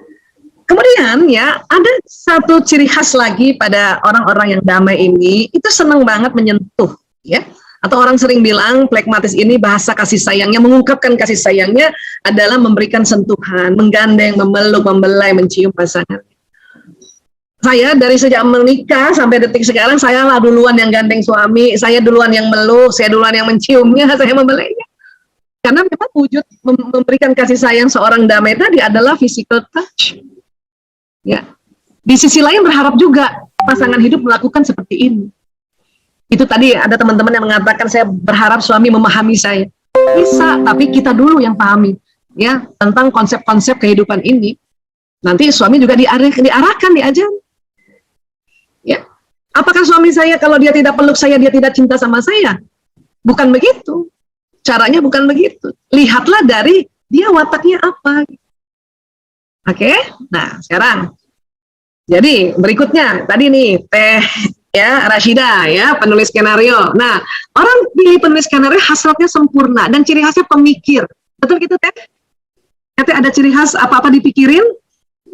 Kemudian ya ada satu ciri khas lagi pada orang-orang yang damai ini, itu senang banget menyentuh, ya. Atau orang sering bilang plekmatis ini bahasa kasih sayangnya, mengungkapkan kasih sayangnya adalah memberikan sentuhan, menggandeng, memeluk, membelai, mencium pasangan. Saya dari sejak menikah sampai detik sekarang, saya lah duluan yang gandeng suami, saya duluan yang meluk, saya duluan yang menciumnya, saya membelainya. Karena memang wujud memberikan kasih sayang seorang damai tadi adalah physical touch. Ya, di sisi lain berharap juga pasangan hidup melakukan seperti ini. Itu tadi ada teman-teman yang mengatakan saya berharap suami memahami saya. Bisa, tapi kita dulu yang pahami ya tentang konsep-konsep kehidupan ini. Nanti suami juga diarahkan, diajar. Ya, apakah suami saya kalau dia tidak peluk saya dia tidak cinta sama saya? Bukan begitu. Caranya bukan begitu. Lihatlah dari dia wataknya apa. Oke, nah sekarang, jadi berikutnya tadi nih Teh ya Rashida ya penulis skenario. Nah orang pilih penulis skenario hasratnya sempurna dan ciri khasnya pemikir, betul gitu Teh? Teh ada ciri khas apa-apa dipikirin,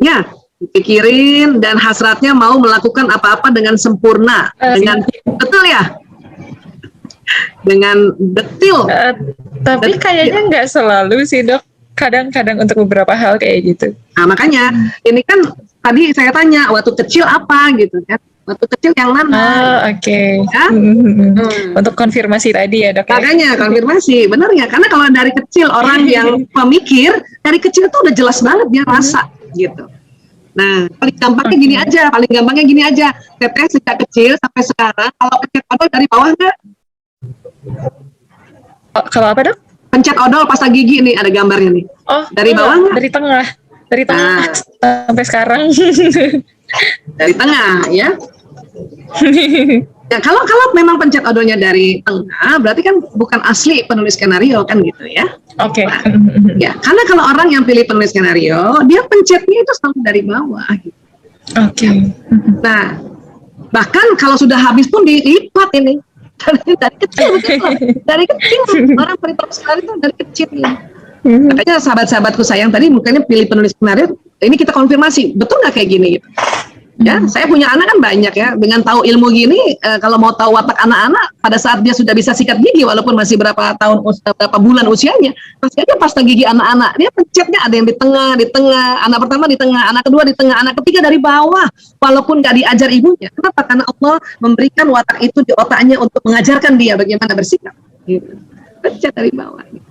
ya dipikirin dan hasratnya mau melakukan apa-apa dengan sempurna, dengan betul ya, dengan detil. Tapi kayaknya nggak selalu sih dok. Kadang-kadang untuk beberapa hal kayak gitu. Nah makanya ini kan tadi saya tanya waktu kecil apa gitu kan. Waktu kecil yang mana? Oke. Ya? Untuk konfirmasi tadi ya dok ya? Makanya konfirmasi, benar ya? Karena kalau dari kecil orang yang pemikir, dari kecil tuh udah jelas banget dia rasa gitu. Nah, paling gampangnya gini aja. Teteh sejak kecil sampai sekarang, kalau pencet odol dari bawah nggak? Kalau apa dok? Pencet odol pasta gigi nih, ada gambarnya nih. Oh, Dari bawah nggak? Dari tengah. Dari tengah sampai sekarang. Dari tengah, ya. Ya, kalau memang pencet odolnya dari tengah, berarti kan bukan asli penulis skenario kan gitu ya. Oke. Nah, ya, karena kalau orang yang pilih penulis skenario, dia pencetnya itu selalu dari bawah. Gitu. Oke. Nah, bahkan kalau sudah habis pun dilipat ini dari kecil, dari kecil orang penulis skenario itu dari kecil. Makanya sahabat-sahabatku sayang tadi mungkin pilih penulis skenario, ini kita konfirmasi betul nggak kayak gini gitu. Ya, saya punya anak kan banyak ya. Dengan tahu ilmu gini, kalau mau tahu watak anak-anak, pada saat dia sudah bisa sikat gigi, walaupun masih berapa bulan usianya, pasti aja pasta gigi anak-anak. Dia pencetnya ada yang di tengah, anak pertama di tengah, anak kedua di tengah, anak ketiga dari bawah, walaupun nggak diajar ibunya. Kenapa? Karena Allah memberikan watak itu di otaknya untuk mengajarkan dia bagaimana bersikap. Gitu. Pencet dari bawah. Gitu.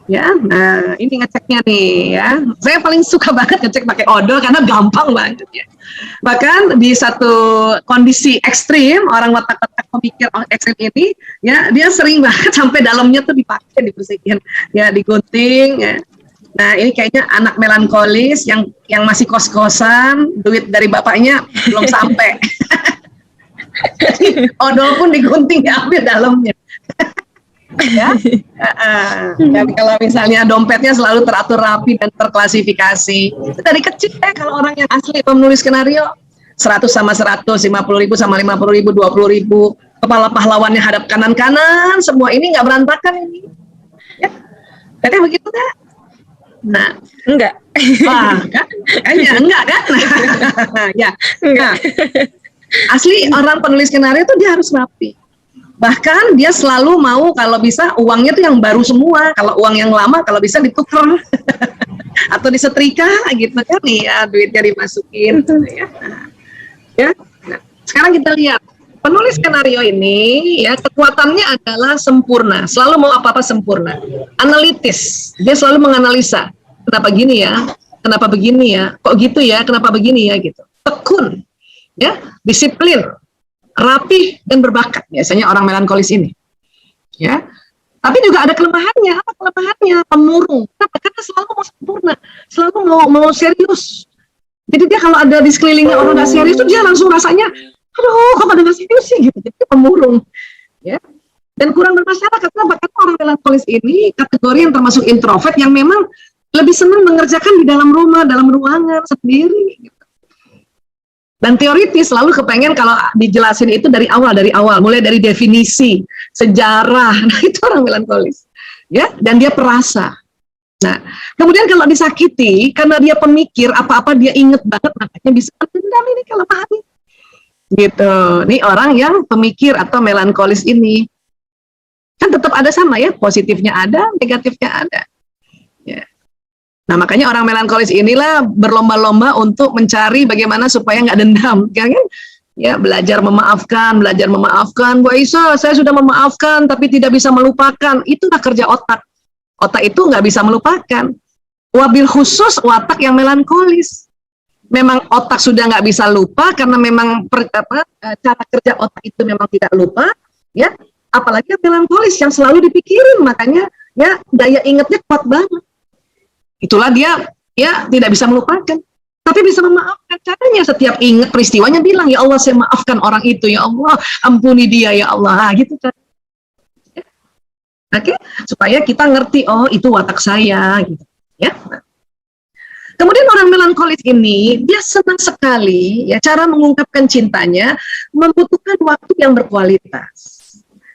Ya, nah ini ngeceknya nih ya. Saya paling suka banget ngecek pakai odol karena gampang banget ya. Bahkan di satu kondisi ekstrim, orang watak-watak pemikir ekstrim ini, ya dia sering banget sampai dalamnya tuh dipakai, dibersihin, ya digunting. Ya. Nah ini kayaknya anak melankolis yang masih kos-kosan, duit dari bapaknya belum sampai. Odol pun digunting, diambil dalamnya. Ya, kalau misalnya dompetnya selalu teratur rapi dan terklasifikasi. Dari kecil kalau orang yang asli penulis skenario 100 sama 100, 50.000 sama 50.000, 20.000, kepala pahlawannya hadap kanan-kanan, semua ini nggak berantakan ini. Ya, Teteh begitu nggak? Nah, enggak. Wah, kan? Kayaknya enggak kan? Ya, enggak. Asli orang penulis skenario itu dia harus rapi. Bahkan dia selalu mau kalau bisa uangnya tuh yang baru semua. Kalau uang yang lama kalau bisa ditukar atau disetrika gitu kan nih ya, duitnya dimasukin ya. Ya. Nah, sekarang kita lihat penulis skenario ini ya kekuatannya adalah sempurna. Selalu mau apa-apa sempurna. Analitis. Dia selalu menganalisa. Kenapa gini ya? Kenapa begini ya? Kok gitu ya? Kenapa begini ya gitu. Tekun. Ya, disiplin. Rapih dan berbakat biasanya orang melankolis ini, ya. Tapi juga ada kelemahannya. Apa kelemahannya? Pemurung. Kenapa? Karena selalu mau sempurna, selalu mau serius. Jadi dia kalau ada di sekelilingnya orang nggak serius, itu dia langsung rasanya, aduh, kok pada nggak serius sih gitu. Jadi pemurung, ya. Dan kurang bermasyarakat. Kenapa? Karena orang melankolis ini kategori yang termasuk introvert yang memang lebih senang mengerjakan di dalam rumah, dalam ruangan sendiri. Gitu. Dan teoritis selalu kepengen kalau dijelasin itu dari awal, mulai dari definisi, sejarah, nah itu orang melankolis, ya, dan dia perasa. Nah, kemudian kalau disakiti, karena dia pemikir, apa-apa dia inget banget, makanya bisa dendam ini kelemahan ini. Gitu, ini orang yang pemikir atau melankolis ini, kan tetap ada sama ya, positifnya ada, negatifnya ada. Ya. Nah makanya orang melankolis inilah berlomba-lomba untuk mencari bagaimana supaya nggak dendam, kan? Ya belajar memaafkan. Bu Aisyah, saya sudah memaafkan tapi tidak bisa melupakan. Itulah kerja otak. Otak itu nggak bisa melupakan. Wabil khusus watak yang melankolis. Memang otak sudah nggak bisa lupa karena memang cara kerja otak itu memang tidak lupa. Ya, apalagi yang melankolis yang selalu dipikirin, makanya ya daya ingatnya kuat banget. Itulah dia ya tidak bisa melupakan, tapi bisa memaafkan. Caranya setiap ingat peristiwanya bilang, ya Allah saya maafkan orang itu, ya Allah ampuni dia ya Allah, gitu kan. Oke, supaya kita ngerti, oh itu watak saya, gitu ya. Kemudian orang melankolis ini dia senang sekali ya cara mengungkapkan cintanya, membutuhkan waktu yang berkualitas,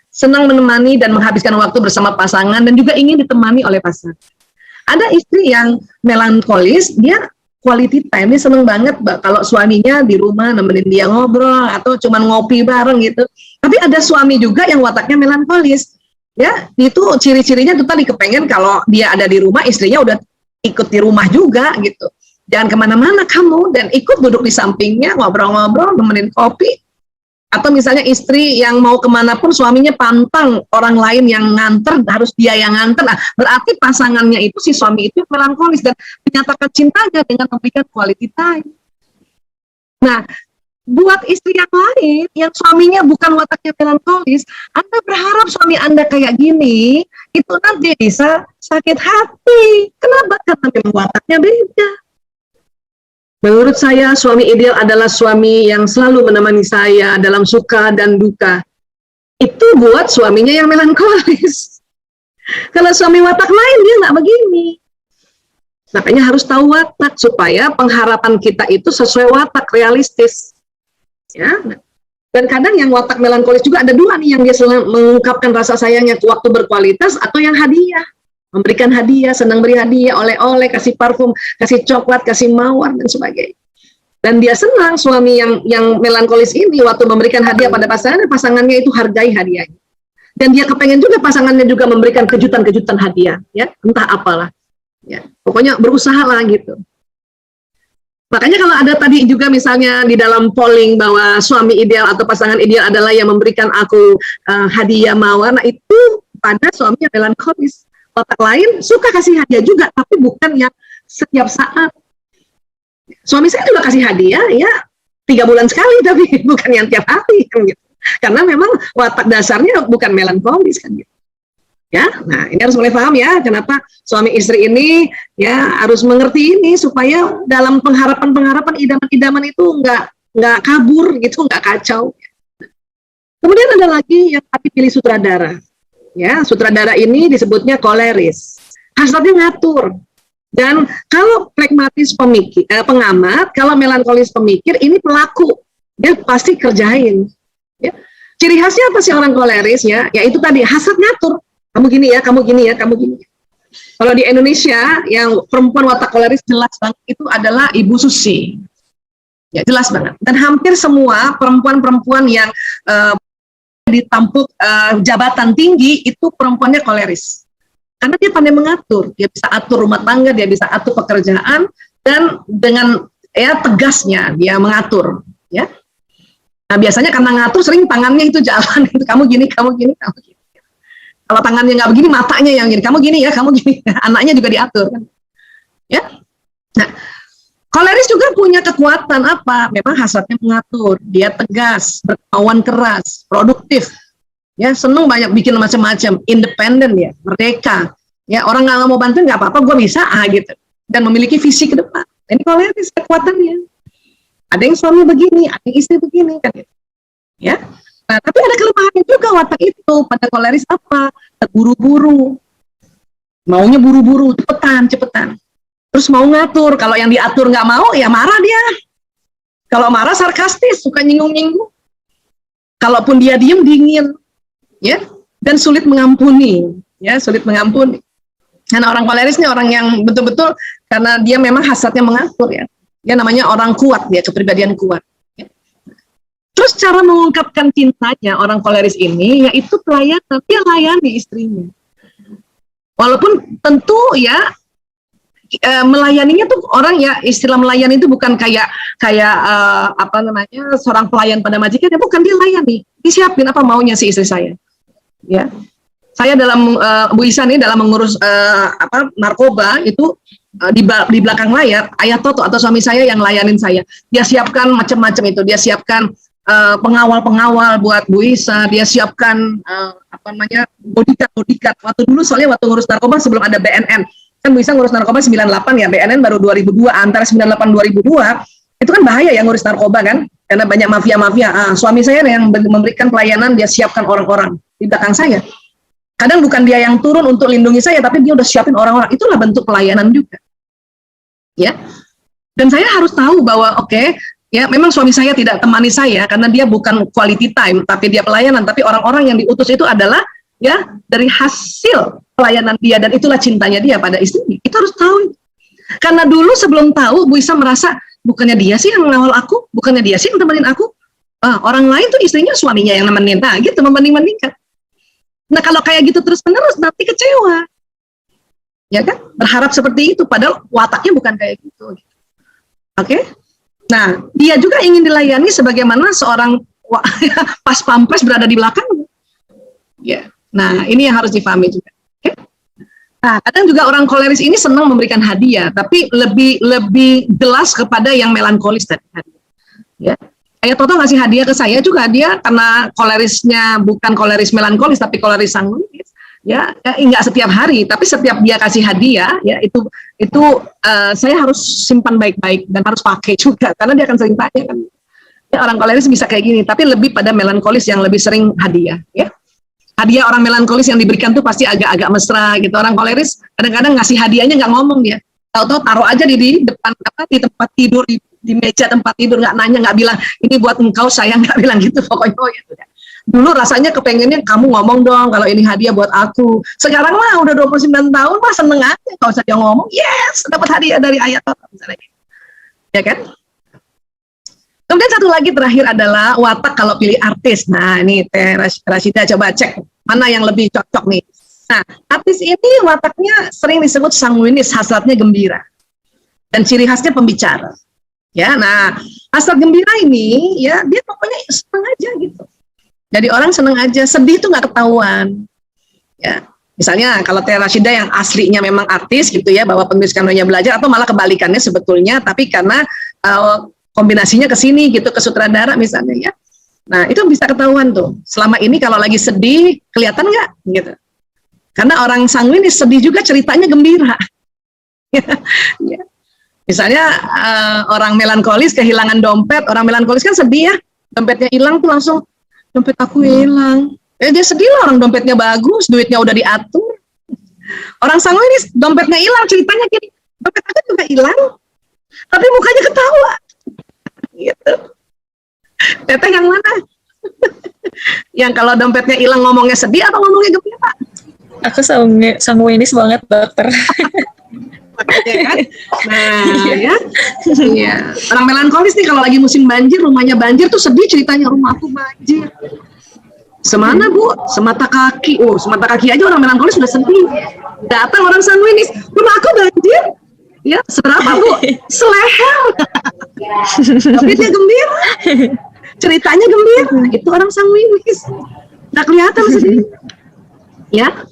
senang menemani dan menghabiskan waktu bersama pasangan dan juga ingin ditemani oleh pasangan. Ada istri yang melankolis, dia quality time, dia seneng banget kalau suaminya di rumah nemenin dia ngobrol atau cuman ngopi bareng gitu. Tapi ada suami juga yang wataknya melankolis, ya itu ciri-cirinya tuh tadi kepengen kalau dia ada di rumah, istrinya udah ikut di rumah juga gitu. jangan kemana-mana kamu, dan ikut duduk di sampingnya, ngobrol-ngobrol, nemenin kopi. Atau misalnya istri yang mau kemanapun suaminya pantang orang lain yang nganter, harus dia yang nganter. Nah, berarti pasangannya itu, si suami itu melankolis dan menyatakan cintanya dengan memberikan quality time. Nah, buat istri yang lain, yang suaminya bukan wataknya melankolis, Anda berharap suami Anda kayak gini, itu nanti bisa sakit hati. Kenapa? Karena memang wataknya beda. Menurut saya, suami ideal adalah suami yang selalu menemani saya dalam suka dan duka. Itu buat suaminya yang melankolis. Kalau suami watak lain, dia nggak begini. Makanya harus tahu watak, supaya pengharapan kita itu sesuai watak, realistis. Ya. Dan kadang yang watak melankolis juga ada dua nih, yang dia mengungkapkan rasa sayangnya waktu berkualitas, atau yang hadiah. Memberikan hadiah, senang beri hadiah, oleh-oleh, kasih parfum, kasih coklat, kasih mawar, dan sebagainya. Dan dia senang, suami yang melankolis ini, waktu memberikan hadiah pada pasangannya itu hargai hadiahnya. Dan dia kepengen juga pasangannya juga memberikan kejutan-kejutan hadiah, ya, entah apalah. Ya, pokoknya berusaha lah gitu. Makanya kalau ada tadi juga misalnya di dalam polling bahwa suami ideal atau pasangan ideal adalah yang memberikan aku hadiah mawar, nah itu pada suami yang melankolis. Watak lain suka kasih hadiah juga, tapi bukan yang setiap saat. Suami saya juga kasih hadiah ya 3 bulan sekali, tapi bukan yang tiap hari kan gitu. Karena memang watak dasarnya bukan melankolis kan gitu. Ya, nah ini harus mulai paham ya, kenapa suami istri ini ya harus mengerti ini supaya dalam pengharapan-pengharapan, idaman-idaman itu nggak kabur gitu, nggak kacau. Kemudian ada lagi yang tadi pilih sutradara. Ya, sutradara ini disebutnya koleris. Hasratnya ngatur. Dan kalau pragmatis pengamat, kalau melankolis pemikir, ini pelaku. Dia pasti kerjain. Ya. Ciri khasnya apa sih orang koleris ya? Ya itu tadi, hasrat ngatur. Kamu gini ya, kamu gini ya, kamu gini. Kalau di Indonesia, yang perempuan watak koleris jelas banget itu adalah Ibu Susi. Ya, jelas banget. Dan hampir semua perempuan-perempuan yang ditampuk jabatan tinggi itu perempuannya koleris, karena dia pandai mengatur, dia bisa atur rumah tangga, dia bisa atur pekerjaan, dan dengan ya tegasnya dia mengatur ya. Nah biasanya karena ngatur sering tangannya itu jalan gitu, kamu gini, kamu gini, kamu gini. Kalau tangannya nggak begini, matanya yang gini, kamu gini ya, kamu gini. Anaknya juga diatur kan ya. Nah koleris juga punya kekuatan apa? Memang hasratnya mengatur, dia tegas, berkemauan keras, produktif, ya seneng banyak bikin macam-macam, independen ya, merdeka, ya orang nggak mau bantuin nggak apa-apa, gue bisa gitu, dan memiliki visi ke depan. Ini koleris kekuatannya. Ada yang suami begini, ada yang istri begini kan gitu. Ya. Nah tapi ada kelemahannya juga watak itu pada koleris apa? Terburu-buru, maunya buru-buru, cepetan. Terus mau ngatur, kalau yang diatur nggak mau, ya marah dia. Kalau marah sarkastis, suka nyinggung-nyinggung. Kalaupun dia diem, dingin, ya, dan sulit mengampuni, ya, sulit mengampuni. Karena orang koleris ini orang yang betul-betul, karena dia memang hasratnya mengatur, ya. Dia namanya orang kuat, dia kepribadian kuat. Ya. Terus cara mengungkapkan cintanya orang koleris ini, yaitu pelayanan, dia layani istrinya. Walaupun tentu ya, melayaninya tuh orang ya, istilah melayani itu bukan kayak apa namanya, seorang pelayan pada majikan, ya bukan, dia layani, disiapin apa maunya si istri saya. Ya, saya dalam Bu Isa ini dalam mengurus narkoba itu di belakang layar Ayah Toto atau suami saya yang layanin saya. Dia siapkan macam-macam itu, dia siapkan pengawal-pengawal buat Bu Isa, dia siapkan bodyguard. Waktu dulu soalnya waktu ngurus narkoba sebelum ada BNN. Kan Bu Isa ngurus narkoba 98 ya, BNN baru 2002, antara 98 2002 itu kan bahaya ya ngurus narkoba kan, karena banyak mafia-mafia. Suami saya yang memberikan pelayanan, dia siapkan orang-orang di belakang saya. Kadang bukan dia yang turun untuk lindungi saya, tapi dia udah siapin orang-orang. Itulah bentuk pelayanan juga. Ya. Dan saya harus tahu bahwa ya memang suami saya tidak temani saya karena dia bukan quality time, tapi dia pelayanan, tapi orang-orang yang diutus itu adalah ya dari hasil pelayanan dia, dan itulah cintanya dia pada istrinya. Kita harus tahu. Karena dulu sebelum tahu, Bu Isa merasa bukannya dia sih yang mengawal aku, bukannya dia sih yang temenin aku. Orang lain tuh istrinya, suaminya yang nemenin, nah gitu, membanding-bandingkan. Nah kalau kayak gitu terus-menerus nanti kecewa. Ya kan? Berharap seperti itu, padahal wataknya bukan kayak gitu. Oke? Nah, dia juga ingin dilayani sebagaimana seorang pas pampres berada di belakang. Ya. Nah, ini yang harus difahami juga. Oke? Nah, kadang juga orang koleris ini senang memberikan hadiah, tapi lebih jelas kepada yang melankolis tadi. Ya. Kayak Toto ngasih hadiah ke saya juga, dia karena kolerisnya bukan koleris melankolis tapi koleris sanguinis. Ya, enggak setiap hari, tapi setiap dia kasih hadiah, ya itu saya harus simpan baik-baik dan harus pakai juga, karena dia akan sering tanya kan. Ya, orang koleris bisa kayak gini, tapi lebih pada melankolis yang lebih sering hadiah. Ya, hadiah orang melankolis yang diberikan tuh pasti agak-agak mesra gitu. Orang koleris kadang-kadang ngasih hadiahnya nggak ngomong dia, tahu-tahu taruh aja di depan di tempat tidur, di meja tempat tidur, nggak nanya, nggak bilang ini buat engkau sayang, nggak bilang gitu pokoknya gitu. Dulu rasanya kepengennya kamu ngomong dong kalau ini hadiah buat aku. Sekarang mah udah 29 tahun mah seneng aja kalau saya ngomong, yes, dapat hadiah dari ayat Toto misalnya. Ya kan? Kemudian satu lagi terakhir adalah watak kalau pilih artis. Nah, ini Teh Rashida coba cek mana yang lebih cocok nih. Nah, artis ini wataknya sering disebut sanguinis, hasratnya gembira. Dan ciri khasnya pembicara. Ya, nah, hasrat gembira ini ya dia pokoknya seneng aja gitu. Jadi orang seneng aja, sedih itu nggak ketahuan. Ya, misalnya kalau Teh Rashida yang aslinya memang artis gitu ya, bahwa penulis kanonnya belajar, atau malah kebalikannya sebetulnya, tapi karena kombinasinya ke sini gitu, ke sutradara misalnya ya. Nah, itu bisa ketahuan tuh. Selama ini kalau lagi sedih, kelihatan nggak gitu. Karena orang sanguinis sedih juga ceritanya gembira. Ya. Misalnya orang melankolis kehilangan dompet, orang melankolis kan sedih ya, dompetnya hilang tuh langsung, dompet aku hilang. Dia sedih lah, orang dompetnya bagus, duitnya udah diatur. Orang sanguinis dompetnya hilang, ceritanya gini, dompet aku juga hilang, tapi mukanya ketawa. Gitu. Teteh yang mana? Yang kalau dompetnya hilang ngomongnya sedih atau ngomongnya gembira? Aku sanguinis banget, dokter. Kan? Nah, ya. Orang melankolis nih kalau lagi musim banjir, rumahnya banjir tuh sedih ceritanya, rumahku banjir. Semana Bu? Semata kaki. Oh, semata kaki aja orang melankolis sudah sedih. Datang orang sanguinis, rumahku banjir. Ya, seberapa Bu? Seleher. Tapi dia gembira. Ceritanya gembira. Itu orang sanguinis. Nggak kelihatan sedih. Ya.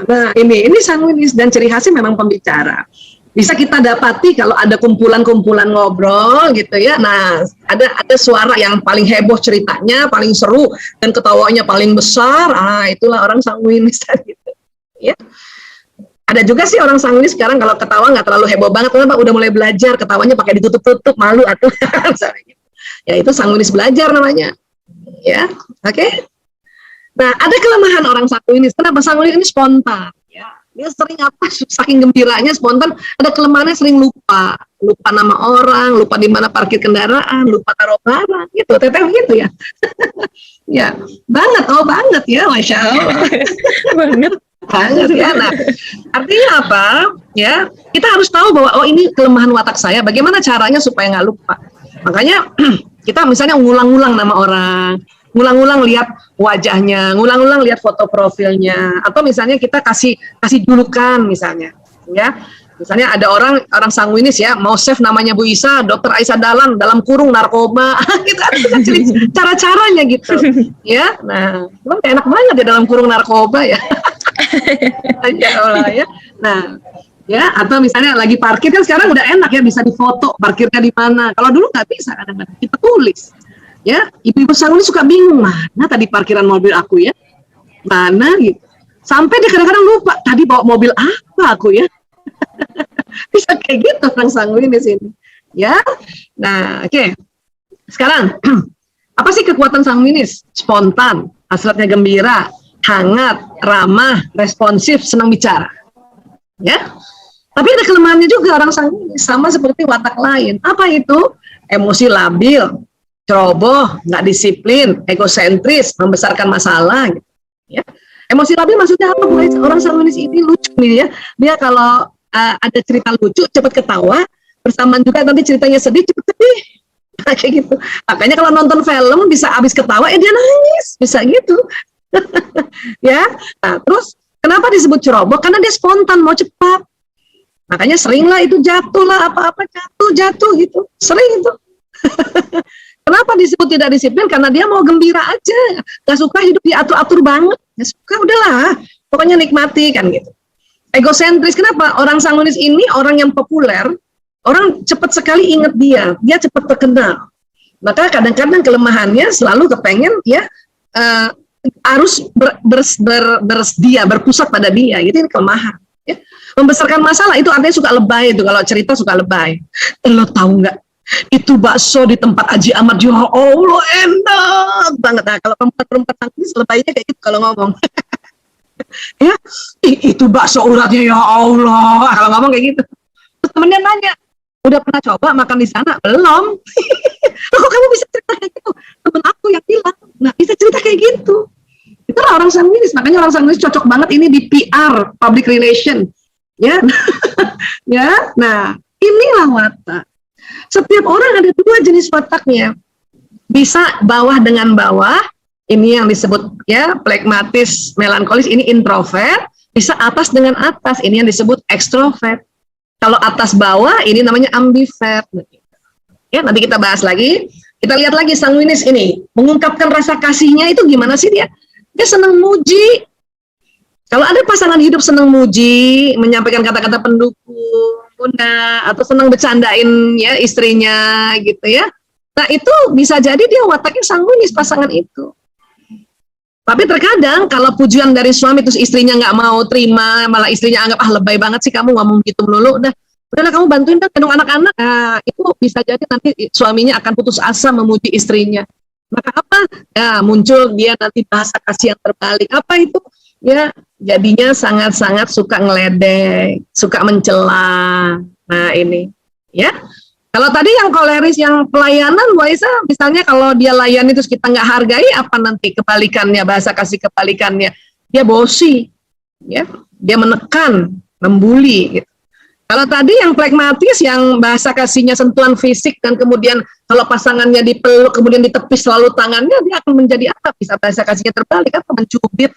Nah, ini sanguinis dan ciri khasnya memang pembicara. Bisa kita dapati kalau ada kumpulan-kumpulan ngobrol gitu ya. Nah, ada suara yang paling heboh ceritanya, paling seru dan ketawanya paling besar. Ah, itulah orang sanguinis gitu. Ya. Ada juga sih orang sanguinis sekarang kalau ketawa nggak terlalu heboh banget, kenapa? Udah mulai belajar, ketawanya pakai ditutup-tutup, malu atuh. Ya itu sanguinis belajar namanya. Ya, oke. Nah, ada kelemahan orang sanguinis. Kenapa sanguinis ini spontan? Ya, dia sering saking gembiranya spontan. Ada kelemahannya sering lupa nama orang, lupa di mana parkir kendaraan, lupa taruh barang, gitu. Teteh gitu ya. Ya, banget ya, masya Allah. banget ya. Nah, artinya apa? Ya, kita harus tahu bahwa ini kelemahan watak saya. Bagaimana caranya supaya nggak lupa? Makanya kita misalnya ngulang-ngulang nama orang. Ngulang-ngulang lihat wajahnya, ngulang-ngulang lihat foto profilnya, atau misalnya kita kasih julukan misalnya, ya. Misalnya ada orang sanguinis ya, mau save namanya Bu Isa, Dokter Aisyah dalam kurung narkoba, gitu kan cara-caranya gitu, ya. Nah, memang enak banget ya dalam kurung narkoba ya. Ya Allah ya. Nah, ya, atau misalnya lagi parkir kan sekarang udah enak ya, bisa difoto parkirnya di mana. Kalau dulu nggak bisa, kadang-kadang kita tulis. Ya, ibu-ibu sanguinis suka bingung, mana tadi parkiran mobil aku ya, mana gitu. Sampai dia kadang-kadang lupa, tadi bawa mobil apa aku ya. Bisa kayak gitu orang sanguinis ini. Ya, nah oke. Sekarang, apa sih kekuatan sanguinis? Spontan, hasratnya gembira, hangat, ramah, responsif, senang bicara. Ya, tapi ada kelemahannya juga orang sanguinis, sama seperti watak lain. Apa itu? Emosi labil, ceroboh, nggak disiplin, egosentris, membesarkan masalah. Gitu. Ya. Emosi labil maksudnya apa? Orang sanguinis ini lucu nih ya. Dia kalau ada cerita lucu cepat ketawa, bersamaan juga nanti ceritanya sedih cepat sedih. Kayak gitu. Makanya kalau nonton film bisa habis ketawa, dia nangis, bisa gitu. Ya. Nah, terus kenapa disebut ceroboh? Karena dia spontan, mau cepat. Makanya seringlah itu jatuh lah, apa-apa jatuh gitu. Sering itu. Kenapa disebut tidak disiplin? Karena dia mau gembira aja. Gak suka hidup diatur-atur banget. Gak suka, udahlah. Pokoknya nikmati kan gitu. Egosentris, kenapa? Orang sanguinis ini orang yang populer, orang cepat sekali ingat dia cepat terkenal. Maka kadang-kadang kelemahannya selalu kepengen ya harus berpusat pada dia, gitu. Ini kelemahan. Ya. Membesarkan masalah itu artinya suka lebay itu, kalau cerita suka lebay. Lo tahu nggak? Itu bakso di tempat Aji Ahmad, ya Allah enak banget. Nah, kalau perempuan sanguinis lebaynya kayak gitu kalau ngomong. Ya, itu bakso uratnya ya Allah. Kalau ngomong kayak gitu. Terus temennya nanya, udah pernah coba makan di sana? Belum. Kok kamu bisa cerita kayak gitu? Temen aku yang bilang. Nah, bisa cerita kayak gitu. Itu orang sanguinis. Makanya orang sanguinis cocok banget ini di PR, public relation. Ya, ya. Nah, inilah watak. Setiap orang ada dua jenis wataknya. Bisa bawah dengan bawah, ini yang disebut ya phlegmatis, melankolis, ini introvert. Bisa atas dengan atas, ini yang disebut ekstrovert. Kalau atas bawah, ini namanya ambivert. Ya, nanti kita bahas lagi. Kita lihat lagi sanguinis ini, mengungkapkan rasa kasihnya itu gimana sih dia? Dia senang muji. Kalau ada pasangan hidup senang muji, menyampaikan kata-kata pendukung, bunda, atau senang bercandain ya istrinya gitu ya. Nah itu bisa jadi dia wataknya sanguinis pasangan itu. Tapi terkadang kalau pujian dari suami terus istrinya nggak mau terima, malah istrinya anggap lebay banget sih kamu ngomong gitu melulu, udahlah kamu bantuin dong gendong anak-anak. Nah itu bisa jadi nanti suaminya akan putus asa memuji istrinya. Maka apa? Ya muncul dia nanti bahasa kasih yang terbalik. Apa itu? Ya jadinya sangat-sangat suka ngeledek, suka mencela. Nah ini ya. Kalau tadi yang koleris, yang pelayanan, Bu Aisyah, misalnya kalau dia layani terus kita nggak hargai, apa nanti kebalikannya, bahasa kasih kebalikannya? Dia bosi, ya, dia menekan, membuli. Gitu. Kalau tadi yang phlegmatis, yang bahasa kasihnya sentuhan fisik, dan kemudian kalau pasangannya dipeluk, kemudian ditepis selalu tangannya, dia akan menjadi apa? Bisa bahasa kasihnya terbalik, apa? Mencubit.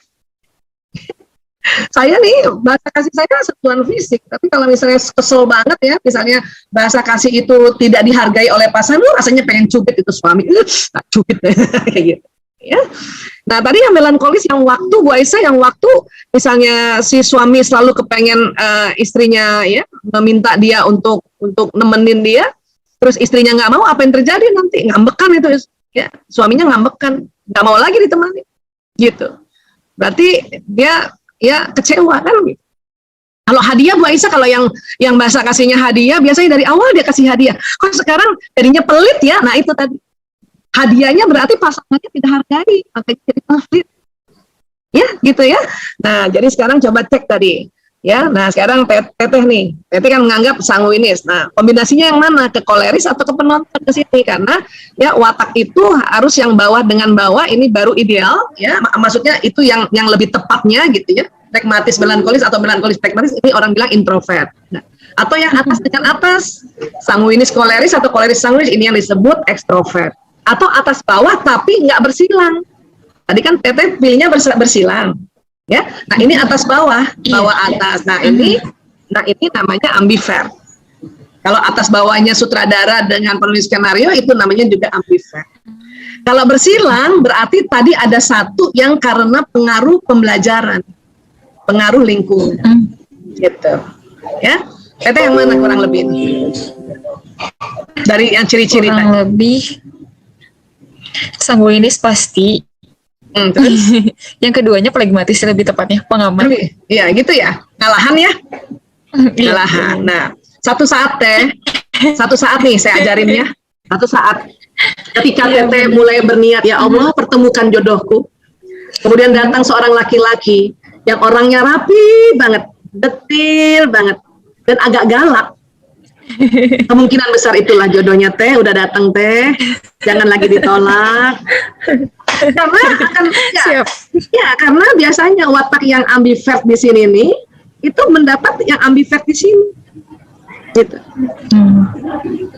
Saya nih bahasa kasih saya sentuhan fisik, tapi kalau misalnya kesel banget ya, misalnya bahasa kasih itu tidak dihargai oleh pasangan, rasanya pengen cubit itu suami, cubit kayak gitu. Ya. Nah tadi yang melankolis, yang waktu Bu Aisyah, yang waktu misalnya si suami selalu kepengen istrinya ya meminta dia untuk nemenin dia, terus istrinya nggak mau, apa yang terjadi nanti? Ngambekan itu ya, suaminya ngambekan, nggak mau lagi ditemani, gitu. Berarti dia ya kecewa kan gitu. Kalau hadiah Bu Aisyah, kalau yang bahasa kasihnya hadiah, biasanya dari awal dia kasih hadiah. Kok sekarang jadinya pelit ya? Nah itu tadi. Hadiahnya berarti pasangannya tidak hargai, makanya jadi pelit. Ya, gitu ya. Nah, jadi sekarang coba cek tadi. Ya, nah sekarang Teteh nih. Teteh kan menganggap sanguinis. Nah, kombinasinya yang mana? Ke koleris atau ke penonton ke sini? Karena ya watak itu harus yang bawah dengan bawah, ini baru ideal ya. Maksudnya itu yang lebih tepatnya gitu ya. Phlegmatis melankolis atau melankolis phlegmatis, ini orang bilang introvert. Nah, atau yang atas dengan atas, sanguinis koleris atau koleris sanguinis, ini yang disebut ekstrovert. Atau atas bawah tapi nggak bersilang. Tadi kan Teteh pilihnya bersilang. Ya, nah ini atas bawah, bawah atas. Nah ini namanya ambivert. Kalau atas bawahnya sutradara dengan penulis skenario, itu namanya juga ambivert. Kalau bersilang berarti tadi ada satu yang karena pengaruh pembelajaran, pengaruh lingkungan, gitu. Ya, Teteh yang mana kurang lebih? Dari yang ciri-ciri kurang lebih sanguinis pasti. Terus? Yang keduanya phlegmatis, lebih tepatnya pengamat. Iya gitu ya, ngalahan ya, ngalahan. Nah, satu saat nih saya ajarin ya. Satu saat ketika Teteh mulai berniat, ya Allah pertemukan jodohku. Kemudian datang seorang laki-laki yang orangnya rapi banget, detil banget, dan agak galak. Kemungkinan besar itulah jodohnya Teh, udah datang Teh, jangan lagi ditolak. Karena akan ya karena biasanya watak yang ambivert di sini nih itu mendapat yang ambivert di sini. Gitu.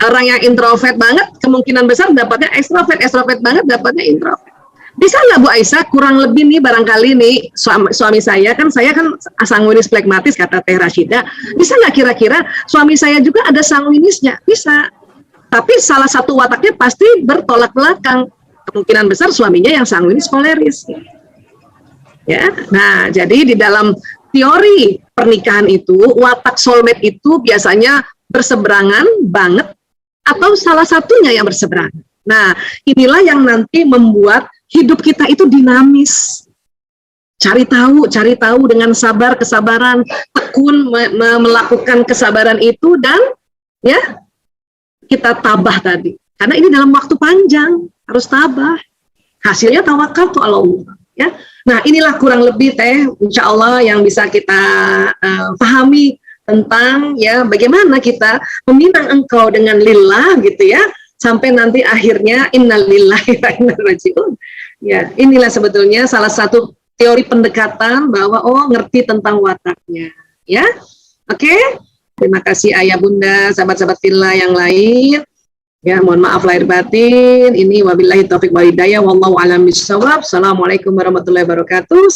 Orang yang introvert banget kemungkinan besar dapatnya ekstrovert banget dapatnya introvert. Bisa nggak Bu Aisyah kurang lebih nih barangkali nih suami saya kan sanguinis flegmatis kata Teh Rashida. Bisa nggak kira-kira suami saya juga ada sanguinisnya? Bisa. Tapi salah satu wataknya pasti bertolak belakang. Kemungkinan besar suaminya yang sanguinis koleris. Ya. Nah, jadi di dalam teori pernikahan itu watak soulmate itu biasanya berseberangan banget atau salah satunya yang berseberangan. Nah, inilah yang nanti membuat hidup kita itu dinamis. Cari tahu dengan sabar, kesabaran, tekun melakukan kesabaran itu dan ya kita tabah tadi. Karena ini dalam waktu panjang, harus tabah. Hasilnya tawakal tuh Allah. Ya. Nah, inilah kurang lebih Teh, insya Allah yang bisa kita pahami tentang ya bagaimana kita meminang engkau dengan lillah gitu ya. Sampai nanti akhirnya innalillahi wa inna ilaihi raji'un. Ya, inilah sebetulnya salah satu teori pendekatan bahwa ngerti tentang wataknya, ya. Oke. Terima kasih Ayah Bunda, sahabat-sahabat fillah yang lain. Ya, mohon maaf lahir batin. Ini wabillahi taufik wal hidayah wallahu a'lam bishawab. Assalamualaikum warahmatullahi wabarakatuh.